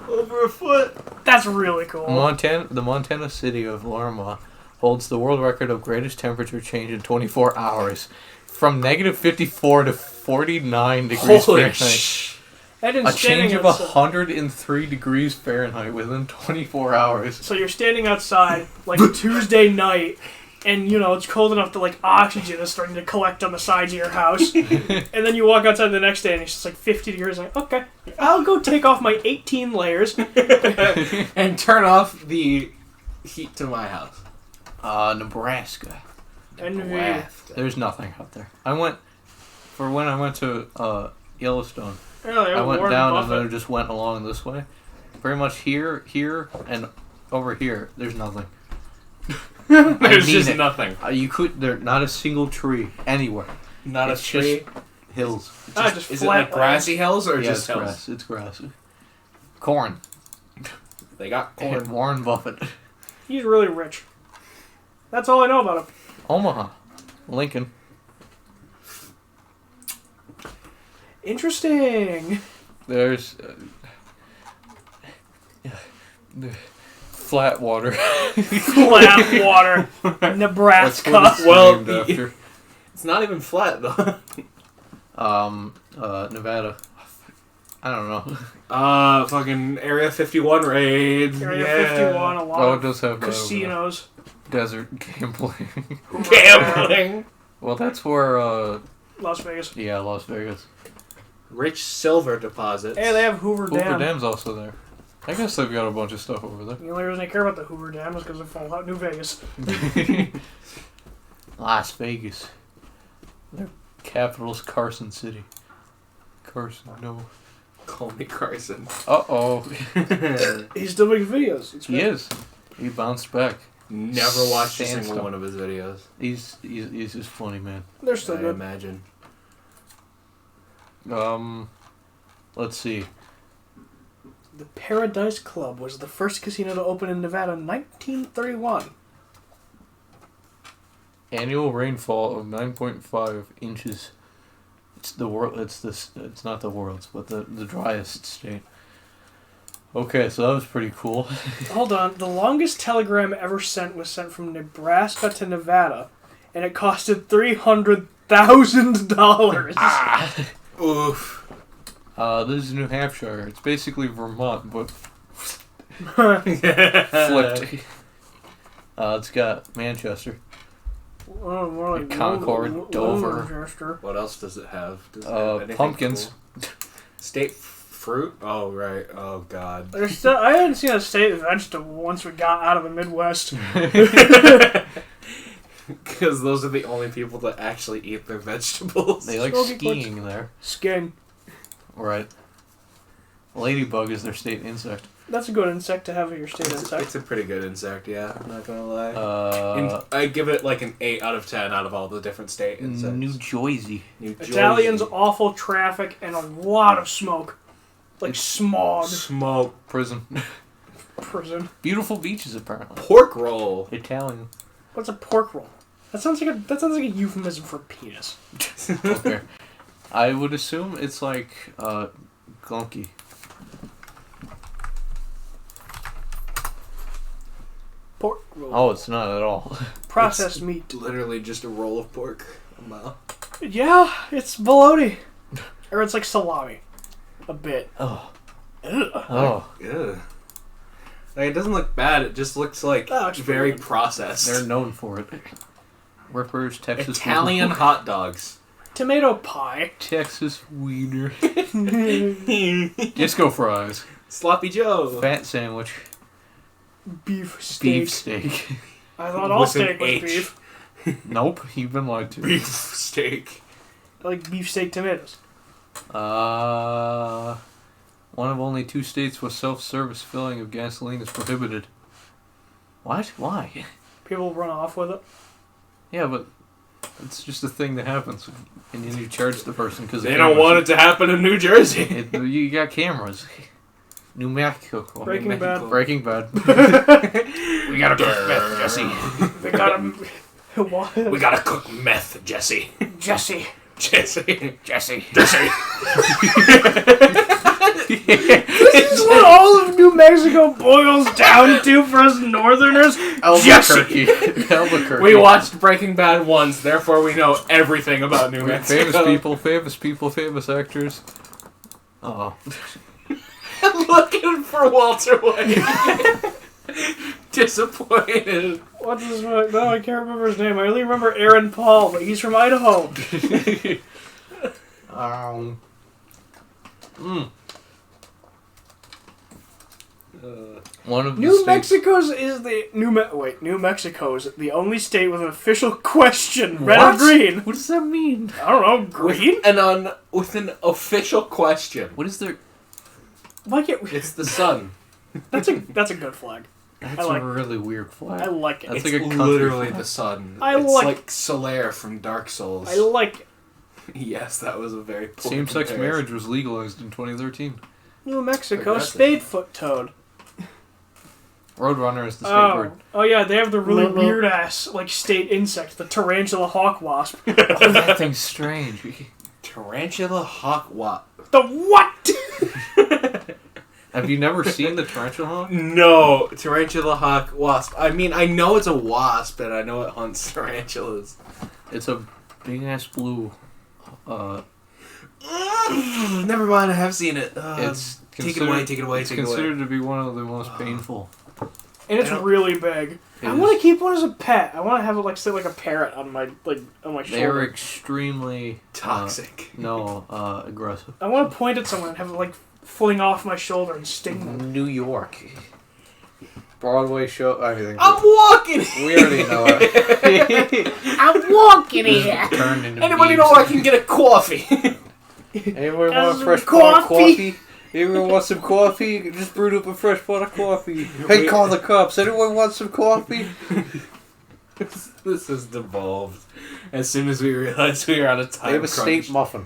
Over a foot. That's really cool. The Montana city of Larimer holds the world record of greatest temperature change in 24 hours, from negative 54 to 49 degrees Holy Fahrenheit. sh... And in A standing change of outside- 103 degrees Fahrenheit within 24 hours. So you're standing outside like Tuesday night, and you know it's cold enough that like oxygen is starting to collect on the sides of your house, and then you walk outside the next day and it's just like 50 degrees. Like, okay, I'll go take off my 18 layers. and turn off the heat to my house. Nebraska. And There's nothing out there. When I went to Yellowstone, really, I went Warren down Buffett. and then just went along this way. Pretty much here, and over here, there's nothing. There's mean just it. nothing. There's not a single tree anywhere. Not It's a tree. just hills. Just Is it flat like grassy hills or Yeah, just it's hills? grass. It's grass. Corn. They got And corn. Warren Buffett. He's really rich. That's all I know about him. Omaha. Lincoln. Interesting. There's flat water. Flat water. Nebraska. That's what it's Well, named after. It's not even flat though. Nevada. I don't know. Fucking Area 51 raid. Area Yeah. 51, a lot Oh, it of does have that over casinos. there. Desert gambling. Gambling. Well, that's where, Las Vegas. yeah, Las Vegas. Rich silver deposits. Hey, they have Hoover Hoover Dam. Dam's also there. I guess they've got a bunch of stuff over The only reason I care about the Hoover Dam is because of Fallout New Vegas. there. Las Vegas. Their capital's Carson City. Carson, no. Call me Carson. Uh-oh. He's still making videos. It's He great. is. He bounced back. Never watched a single Sandstone. one of his videos. He's just funny, man. They're still I good. imagine. Let's see. The Paradise Club was the first casino to open in Nevada in 1931. Annual rainfall of 9.5 inches. It's the world. It's not the world's, but the driest state. Okay, so that was pretty cool. Hold on. The longest telegram ever sent was sent from Nebraska to Nevada, and it costed $300,000. Oof. This is New Hampshire. It's basically Vermont, but flipped. It's got Manchester. Oh, more like Concord, Dover. Manchester. What else does it have? Does it have anything Pumpkins. cool? State fruit? Oh, right. Oh, God. There's still, I hadn't seen a state vegetable once we got out of the Midwest. Because those are the only people that actually eat their vegetables. They like Smoky skiing there. Skin. Right. Ladybug is their state insect. That's a good insect to have in your state It's insect. a pretty good insect, yeah. I'm not gonna lie. Uh, I give it like an 8 out of 10 out of all the different state insects. New Jersey. New Jersey. Italians, awful traffic, and a lot of smoke. Like smog. Smoke. Prison. Prison. Beautiful beaches, apparently. Pork roll. Italian. What's a pork roll? That sounds like a euphemism for penis. Okay. I would assume it's like, gunky. Pork roll. Oh, it's not at all. Processed meat. Literally just a roll of pork. Wow. Yeah, it's bologna. Or it's like salami. A bit. Oh. Ugh. Oh. Ugh. Like, it doesn't look bad. It just looks like That looks very pretty good. processed. They're known for it. Rippers, Texas Italian hot dogs. Tomato pie. Texas wiener. Disco fries. Sloppy Joe. Fat sandwich. Beef steak. Beef steak. I thought all With an steak was H. beef. Nope, you've been lied to. Beef steak. I like beef steak tomatoes. One of only 2 states where self-service filling of gasoline is prohibited. What? Why? People run off with it. Yeah, but it's just a thing that happens, and then you charge the person because They don't want it to happen in New Jersey. You got cameras. New Mexico. Breaking Bad. Breaking Bad. We gotta cook meth, Jesse. They got him. What? We gotta cook meth, Jesse. Jesse. Jesse. Jesse. Jesse. This is what all of New Mexico boils down to for us Northerners. Albuquerque. Albuquerque. We watched Breaking Bad once, therefore we know everything about New Mexico. Famous people, famous actors. Oh. I'm looking for Walter White. Disappointed. What's his name? No, I can't remember his name. I only remember Aaron Paul, but he's from Idaho. One of the New states- Mexico's is the New Mexico's the only state with an official question, red or What? green. What does that mean? I don't know, green. With an official question. What is their... Like it. It's the sun. That's a good flag. That's I like- a really weird flag. I like it. That's It's like a country literally flag. the sun. I it's like- like Solaire from Dark Souls. I like it. Yes, that was a very poor Same-sex comparison. marriage was legalized in 2013. New Mexico Progressive. spadefoot toad. Roadrunner is the state bird. Oh yeah, they have the really weird ass like state insect, the tarantula hawk wasp. Oh, that thing's strange. Tarantula hawk wasp. The what? Have you never seen the tarantula hawk? No, tarantula hawk wasp. I mean, I know it's a wasp, and I know it hunts tarantulas. It's a big ass blue. Never mind, I have seen it. Take it away. It's considered to be one of the most painful. And it's really big. I want to keep one as a pet. I want to have it like sit like a parrot on my shoulder. They're extremely toxic. Aggressive. I want to point at someone and have it like fling off my shoulder and sting them. New York. Broadway show. Everything. I'm walking. We already know it. I'm walking here. Turned into Anybody memes. know where I can get a coffee? Anyone want a Some fresh pot of coffee? coffee? Anyone want some coffee? You can just brewed up a fresh pot of coffee. Hey, call the cops. Anyone want some coffee? This has devolved. As soon as we realized we were on a time They have a crunch. state muffin.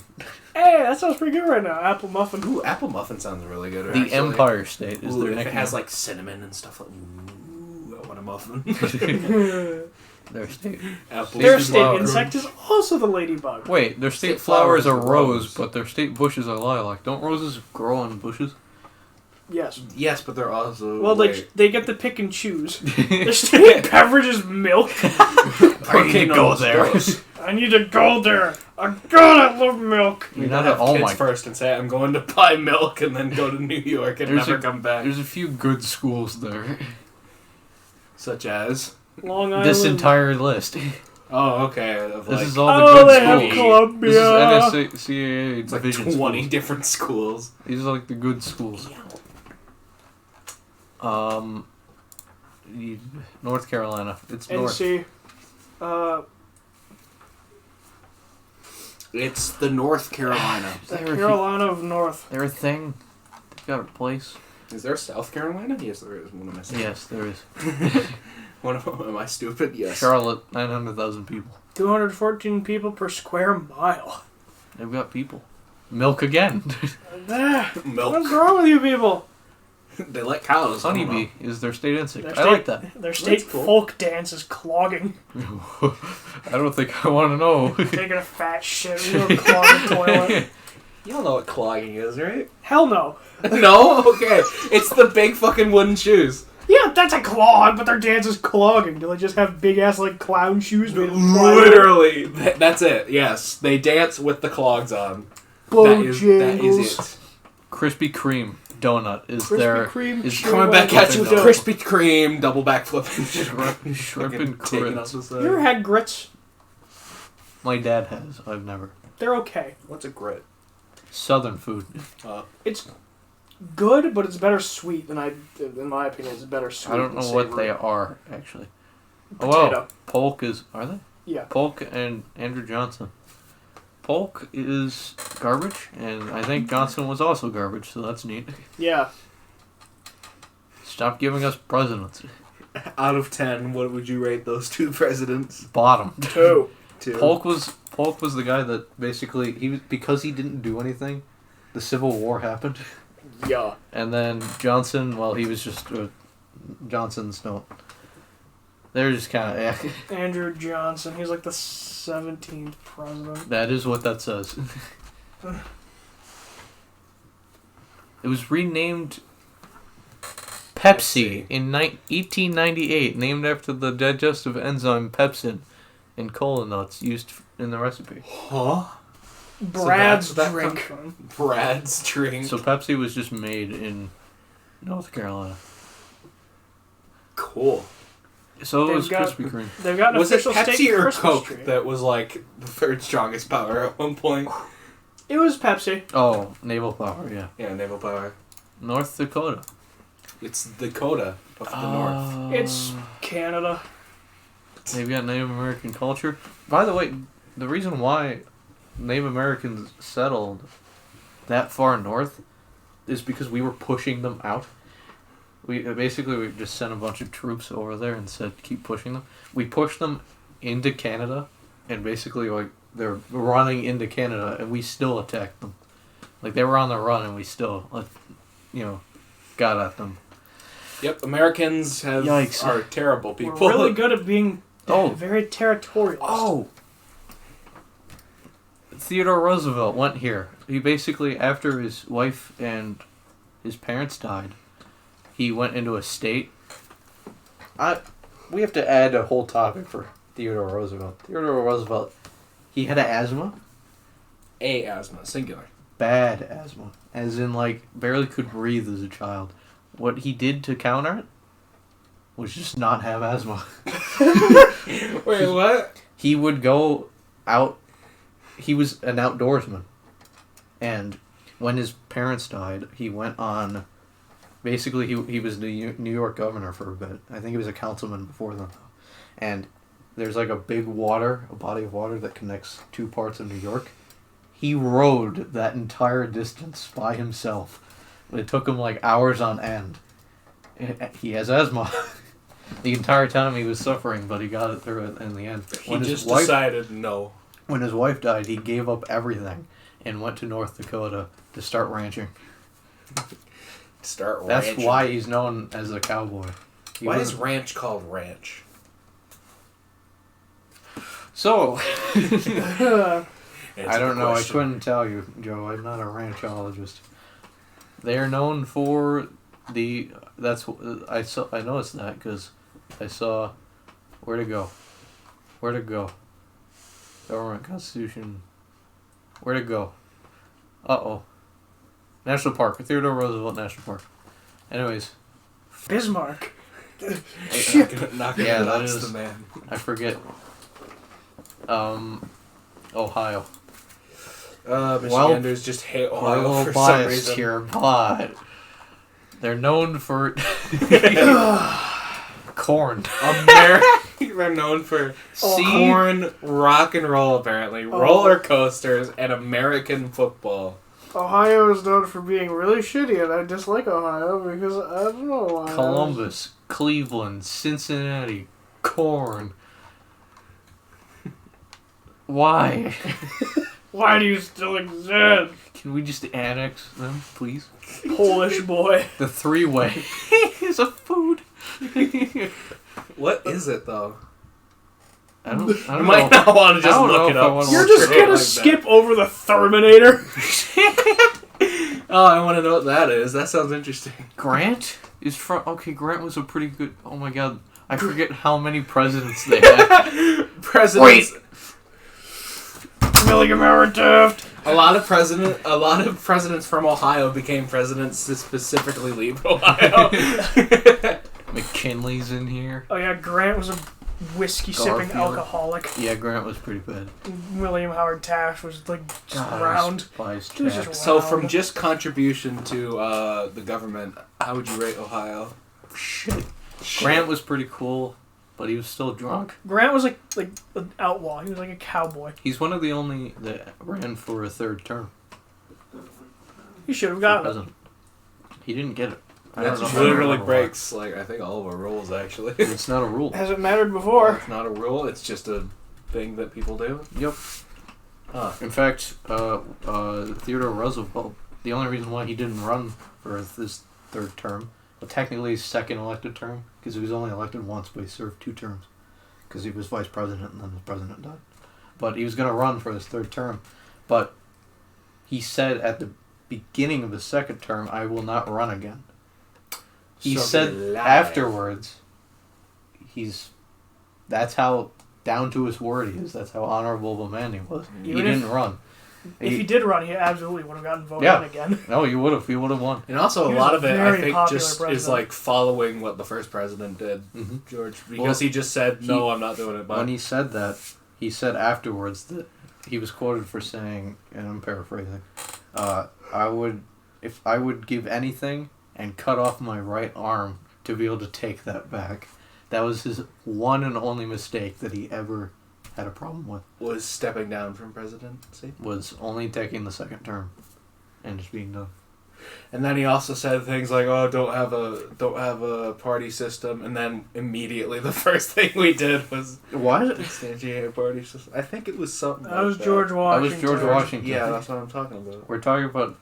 Hey, that sounds pretty good right now. Apple muffin. Ooh, apple muffin sounds really good. The actually. Empire State is Ooh, their if it nickname. has like cinnamon and stuff like. Ooh, I want a muffin. Their state. Apple Their State state flower. insect is also the ladybug. Wait, their state State flower is a flower is a rose, rose. but their state bush is a lilac. Don't roses grow on bushes? Yes. Yes, but they're also. Well, wait. they get to pick and choose. Their state beverage is milk. I need to go there. I need to go there. I love milk. You You're not not have oh kids my. first and say I'm going to buy milk and then go to New York and There's never a- come back. There's a few good schools there. Such as. Long Island. This entire list. Oh, okay. Of This like, is all the Oh, good they have schools. Columbia. This is NSCAA it's like division 20 schools. different schools. These are like the good schools. North Carolina. It's north. NC. It's the North Carolina. The They're a- Carolina of North. They're a thing. They've got a place. Is there South Carolina? Yes, there is. What am I saying? Yes, there is. Am I stupid? Yes. Charlotte, 900,000 people. 214 people per square mile. They've got people. Milk again. Milk. What's wrong with you people? They like cows. I don't Honeybee is their state insect. Their I like that. Their state That's cool. folk dance is clogging. I don't think I want to know. Taking a fat shit. We don't clog the toilet. You all know what clogging is, right? Hell no. No? Okay. It's the big fucking wooden shoes. Yeah, that's a clog, but their dance is clogging. Do they just have big ass like clown shoes made of plywood? Literally. That's it. Yes. They dance with the clogs on. That is Bojangles. it. Krispy Kreme donut is Krispy their Kreme is shrimp Coming back at you with the No. Krispy Kreme, double back flipping. shrimp and Taking off grits. the side. You ever had grits? My dad has. I've never. They're okay. What's a grit? Southern food. It's good, but it's better sweet than in my opinion, it's better sweet. I don't than know what savory. they are actually. Oh, Potato. wow. Polk is. Are they? Yeah. Polk and Andrew Johnson. Polk is garbage, and I think Johnson was also garbage, so that's neat. Yeah. Stop giving us presidents. Out of 10, what would you rate those two presidents? Bottom. 2. Polk was the guy that basically because he didn't do anything, the Civil War happened, Yeah. and then Johnson, well, he was just Johnsons don't. They're just kind of Andrew Johnson. He's like the 17th president. That is what that says. It was renamed Pepsi in 1898, named after the digestive enzyme pepsin in cola nuts used in the recipe. Huh? Brad's that's where that drink. comes from? Brad's drink. So Pepsi was just made in North Carolina. Cool. So it They've was got- Krispy Kreme. They've got an Was it official state Pepsi or Christmas Coke tree. that was like the third strongest power at one point? It was Pepsi. Oh, naval power, yeah. Yeah, naval power. North Dakota. It's Dakota of the North. It's Canada. They've got Native American culture. By the way, the reason why Native Americans settled that far north is because we were pushing them out. We just sent a bunch of troops over there and said keep pushing them. We pushed them into Canada, and basically like they're running into Canada, and we still attacked them. Like they were on the run, and we still got at them. Yep, Americans are terrible people. We're really good at being Oh. very territorial. Oh! Theodore Roosevelt went here. He basically, after his wife and his parents died, he went into a state. We have to add a whole topic for Theodore Roosevelt. Theodore Roosevelt, he had asthma. Asthma, singular. Bad asthma. As in, like, barely could breathe as a child. What he did to counter it was just not have asthma. Wait, what? He would go out. He was an outdoorsman. And when his parents died, he went on... Basically, he was the New York governor for a bit. I think he was a councilman before then. And there's like a big a body of water that connects two parts of New York. He rode that entire distance by himself. It took him like hours on end. He has asthma. The entire time he was suffering, but he got it through it in the end. He just decided no. When his wife died, he gave up everything and went to North Dakota to start ranching. That's why he's known as a cowboy. Why is ranch called ranch? So, Uh, I don't know. I couldn't tell you, Joe. I'm not a ranchologist. They are known for the. That's I saw. I noticed that because I saw. Where to go? Where to go? Government Constitution. Where to go? Uh-oh. National Park. Theodore Roosevelt National Park. Anyways. Bismarck. Yeah, that is the man. I forget. Ohio. Michiganders just hate We're a Ohio little for some biased reason. here, but they're known for corn. They're known for See? corn, rock and roll, apparently, roller coasters, and American football. Ohio is known for being really shitty, and I dislike Ohio because I don't know why. Columbus, Cleveland, Cincinnati, corn. Why? Why do you still exist? Can we just annex them, please? Polish boy. The three-way is a food. What is it, though? I don't You know. might not want to just look it up. You're just gonna skip over the Terminator. Oh, I want to know what that is. That sounds interesting. Grant is from... Okay, Grant was a pretty good... Oh my god. I forget how many presidents they had. Presidents. Wait! William Howard Taft! A lot of presidents from Ohio became presidents to specifically leave Ohio. McKinley's in here. Oh yeah, Grant was a whiskey-sipping Garfield. alcoholic. Yeah, Grant was pretty bad. William Howard Taft was like just God, round. I despise He was Taft. just So round. from just contribution to the government, how would you rate Ohio? Shit. Grant was pretty cool, but he was still drunk. Grant was like an outlaw. He was like a cowboy. He's one of the only that ran for a third term. He should have for gotten it. president. He didn't get it. I That don't know. literally breaks, like, I think all of our rules, actually. It's not a rule. Hasn't mattered before. It's not a rule, it's just a thing that people do. Yep. In fact, Theodore Roosevelt, the only reason why he didn't run for this third term, well, technically his second elected term, because he was only elected once, but he served 2 terms, because he was vice president and then the president died. But he was going to run for his third term, but he said at the beginning of the second term, I will not run again. He said afterwards, that's how down to his word he is. That's how honorable of a man he was. He didn't run. If he did run, he absolutely would have gotten voted in again. No, he would have. He would have won. And also, He a was lot a of it, I very think, popular just is president. like following what the first president did, George. Because he just said, no, I'm not doing it. But When he said that, he said afterwards that he was quoted for saying, and I'm paraphrasing, I would give anything and cut off my right arm to be able to take that back. That was his one and only mistake that he ever had a problem with. was stepping down from presidency. Was only taking the second term and just being done. And then he also said things like, "Oh, don't have a party system." And then immediately the first thing we did was What? instantiate a party system. I think it was something. That was George Washington. George Washington. Yeah, that's what I'm talking about. We're talking about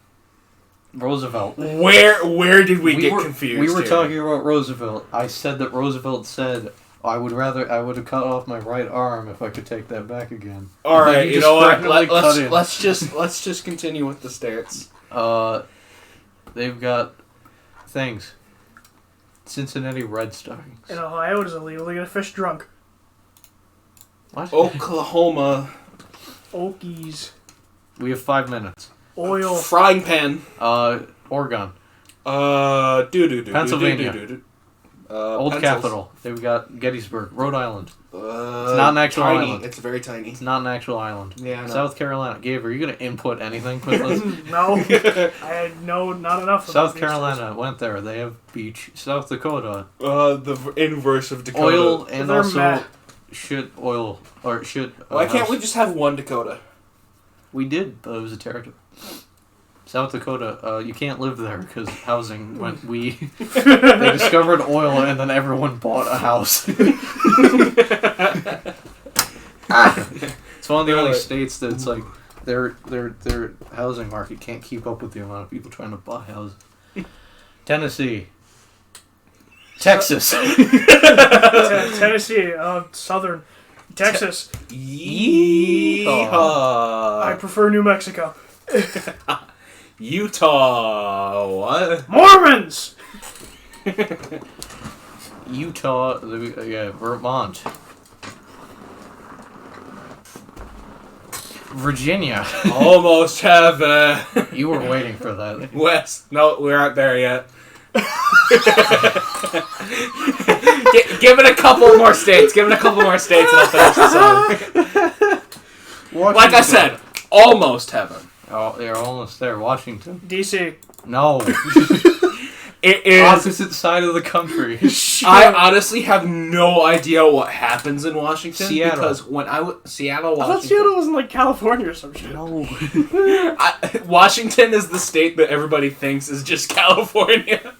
Roosevelt. Where did we get were, confused? We were here? talking about Roosevelt. I said that Roosevelt said, I would have cut off my right arm if I could take that back again. All right, you know what? Let's Let's just continue with the states. They've got things. Cincinnati Red Stars. In Ohio, it is illegal to get a fish drunk. What? Oklahoma. Okies. We have 5 minutes. Oil. Frying pan. Oregon. Pennsylvania. Old capital. They've got Gettysburg. Rhode Island. It's not an actual island. It's very tiny. It's not an actual island. Yeah, I know. South Carolina. Gabe, are you going to input anything with this? No. I know not enough. South Carolina. Went there. They have beach. South Dakota. The inverse of Dakota. Oil and They're also meh. shit oil. Or shit. Why can't house. we just have one Dakota? We did, but it was a territory. South Dakota, you can't live there because housing went they discovered oil and then everyone bought a house. It's one of the only states that's like their housing market can't keep up with the amount of people trying to buy houses. Tennessee. Texas. Tennessee, southern. Texas. Yeehaw. I prefer New Mexico. Utah. What? Mormons! Utah. Vermont. Virginia. Almost heaven. You were waiting for that. West. No, we aren't there yet. Give it a couple more states. Give it a couple more states and I'll finish the song. Like I said, almost heaven. Oh, they're almost there. Washington. D.C. No. It is opposite side of the country. I honestly have no idea what happens in Washington. Seattle. Because when Seattle, I thought Washington. Seattle was in like California or some shit. No. Washington is the state that everybody thinks is just California.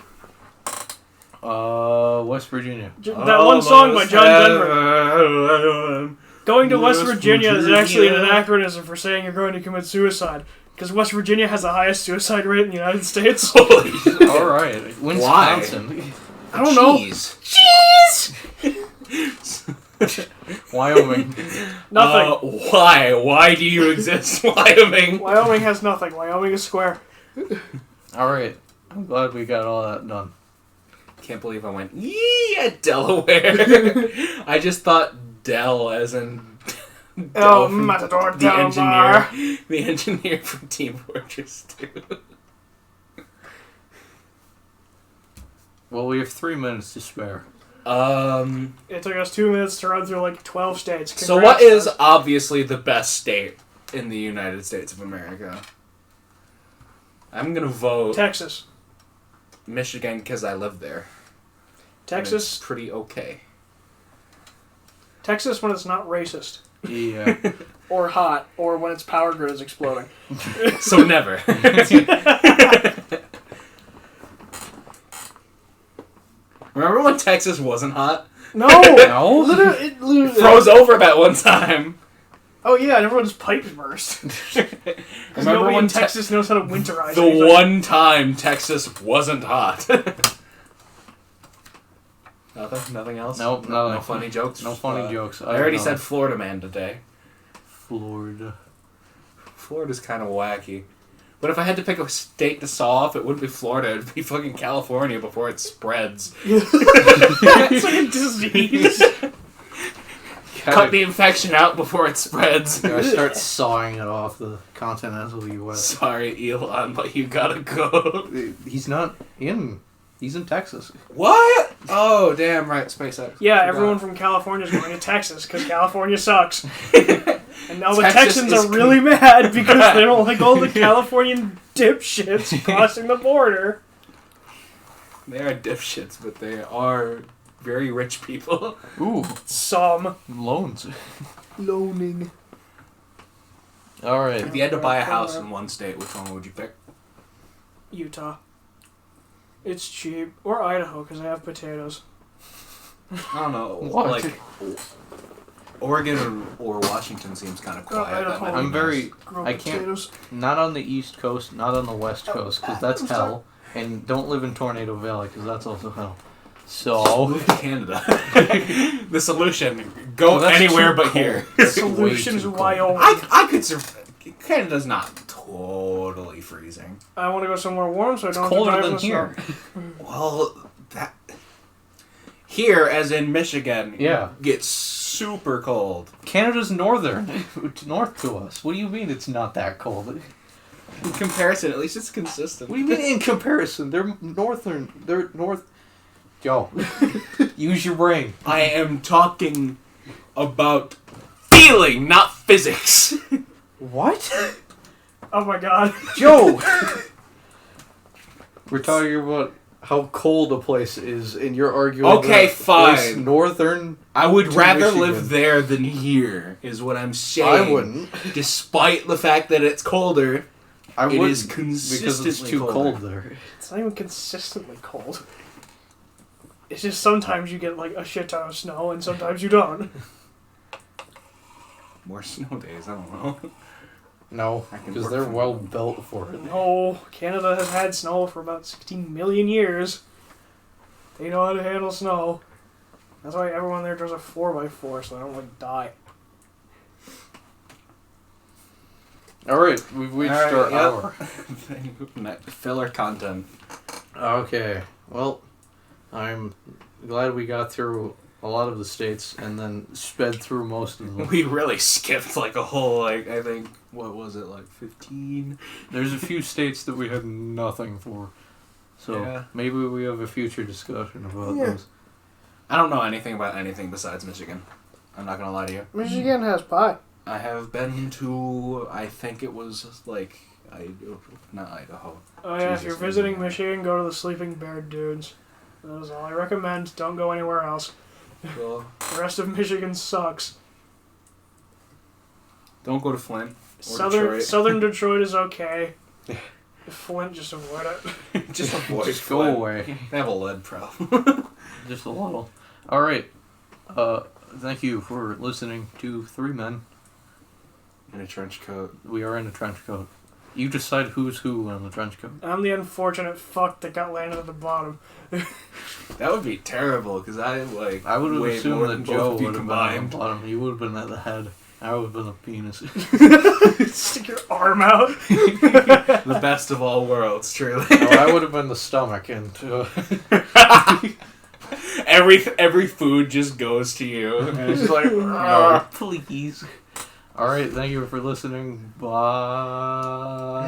West Virginia. That one song by John Denver. Going to West Virginia is actually an anachronism for saying you're going to commit suicide. Because West Virginia has the highest suicide rate in the United States. Alright. Wisconsin. I don't know. Cheese! Wyoming. Nothing. Why? Why do you exist, Wyoming? Wyoming has nothing. Wyoming is square. Alright. I'm glad we got all that done. Can't believe I went, at Delaware. I just thought Del as in... Oh, Matador the Delmar. engineer from Team Fortress 2. Well, we have 3 minutes to spare. It took us 2 minutes to run through like 12 states. So what is obviously the best state in the United States of America? I'm gonna vote Texas. Michigan because I live there. Texas. It's pretty okay. Texas when it's not racist. Yeah. Or hot. Or when its power grid is exploding. So never. Remember when Texas wasn't hot? No! No? It literally Froze over that one time. Oh yeah, and everyone's pipes burst. Because nobody in Texas knows how to winterize the anything. one time Texas wasn't hot. Nothing else? Nope, No funny jokes? No funny jokes. I already said Florida man today. Florida. Florida's kind of wacky. But if I had to pick a state to saw off, it wouldn't be Florida. It'd be fucking California before it spreads. It's like a disease. Cut the infection out before it spreads. I start sawing it off the continental U.S. Sorry, Elon, but you gotta go. He's not in. He's in Texas. What? Oh, damn right, SpaceX. Yeah, everyone from California is going to Texas because California sucks. And now the Texas Texans is are really mad because they don't like all the Californian dipshits crossing the border. They are dipshits, but they are very rich people. Ooh. Some. Loans. Loaning. Alright. If you had to buy a house in one state, which one would you pick? Utah. It's cheap. Or Idaho because I have potatoes. I don't know. What? Like, Oregon or Washington seems kind of quiet. Idaho. I'm very. Grow I can't. potatoes. Not on the East Coast, not on the West Coast, because that's hell. And don't live in Tornado Valley, because that's also hell. So. Move to Canada. The solution: go Well, that's anywhere too but cold. here. Solutions too cold. Wyoming. I could survive. Canada's not totally freezing. I want to go somewhere warm, so I It's don't have to colder drive than in the here. snow. Well, that here, as in Michigan, Yeah. gets super cold. Canada's northern. It's north to us. What do you mean it's not that cold? In comparison, at least it's consistent. What do you mean in comparison? They're northern. They're north. Yo. Use your brain. I am talking about feeling, not physics. What? Oh my god. Joe! We're talking about How cold a place is, and you're arguing Okay, that a place fine. northern. I would To rather Michigan. live there than here, is what I'm saying. I wouldn't. Despite the fact that it's colder, I it wouldn't is because it's too colder. cold there. It's not even consistently cold. It's just sometimes you get like a shit ton of snow and sometimes you don't. More snow days, I don't know. No, I can because work they're from well home. built for it. No, Canada has had snow for about 16 million years. They know how to handle snow. That's why everyone there does a 4x4 so they don't like die. All right, we've reached All right, our yep. hour. Filler content. Okay, well, I'm glad we got through a lot of the states and then sped through most of them. We really skipped like a whole, like, I think, what was it, like 15? There's a few states that we had nothing for. So Yeah. maybe we have a future discussion about Yeah. those. I don't know anything about anything besides Michigan. I'm not gonna lie to you. Michigan has pie. I have been to, I think it was like, not Idaho. Oh yeah, if Jesus, you're visiting Indiana. Michigan, go to the Sleeping Bear Dunes. That is all I recommend. Don't go anywhere else. Well, The rest of Michigan sucks. don't go to Flint. Or Detroit. Southern Detroit is okay. Flint, just avoid it. Just avoid Just go Flint. away. They have a lead problem. Just a little. All right. Thank you for listening to Three Men. In a trench coat. We are in a trench coat. You decide who's who on the trench coat. I'm the unfortunate fuck that got landed at the bottom. That would be terrible, because I like. I would have way assumed more that than Joe both of you would have been on combined. the bottom. You would have been at the head. I would have been a penis. Stick your arm out. The best of all worlds, truly. No, I would have been the stomach, and Every food just goes to you. And it's just like, No, please. All right. Thank you for listening. Bye.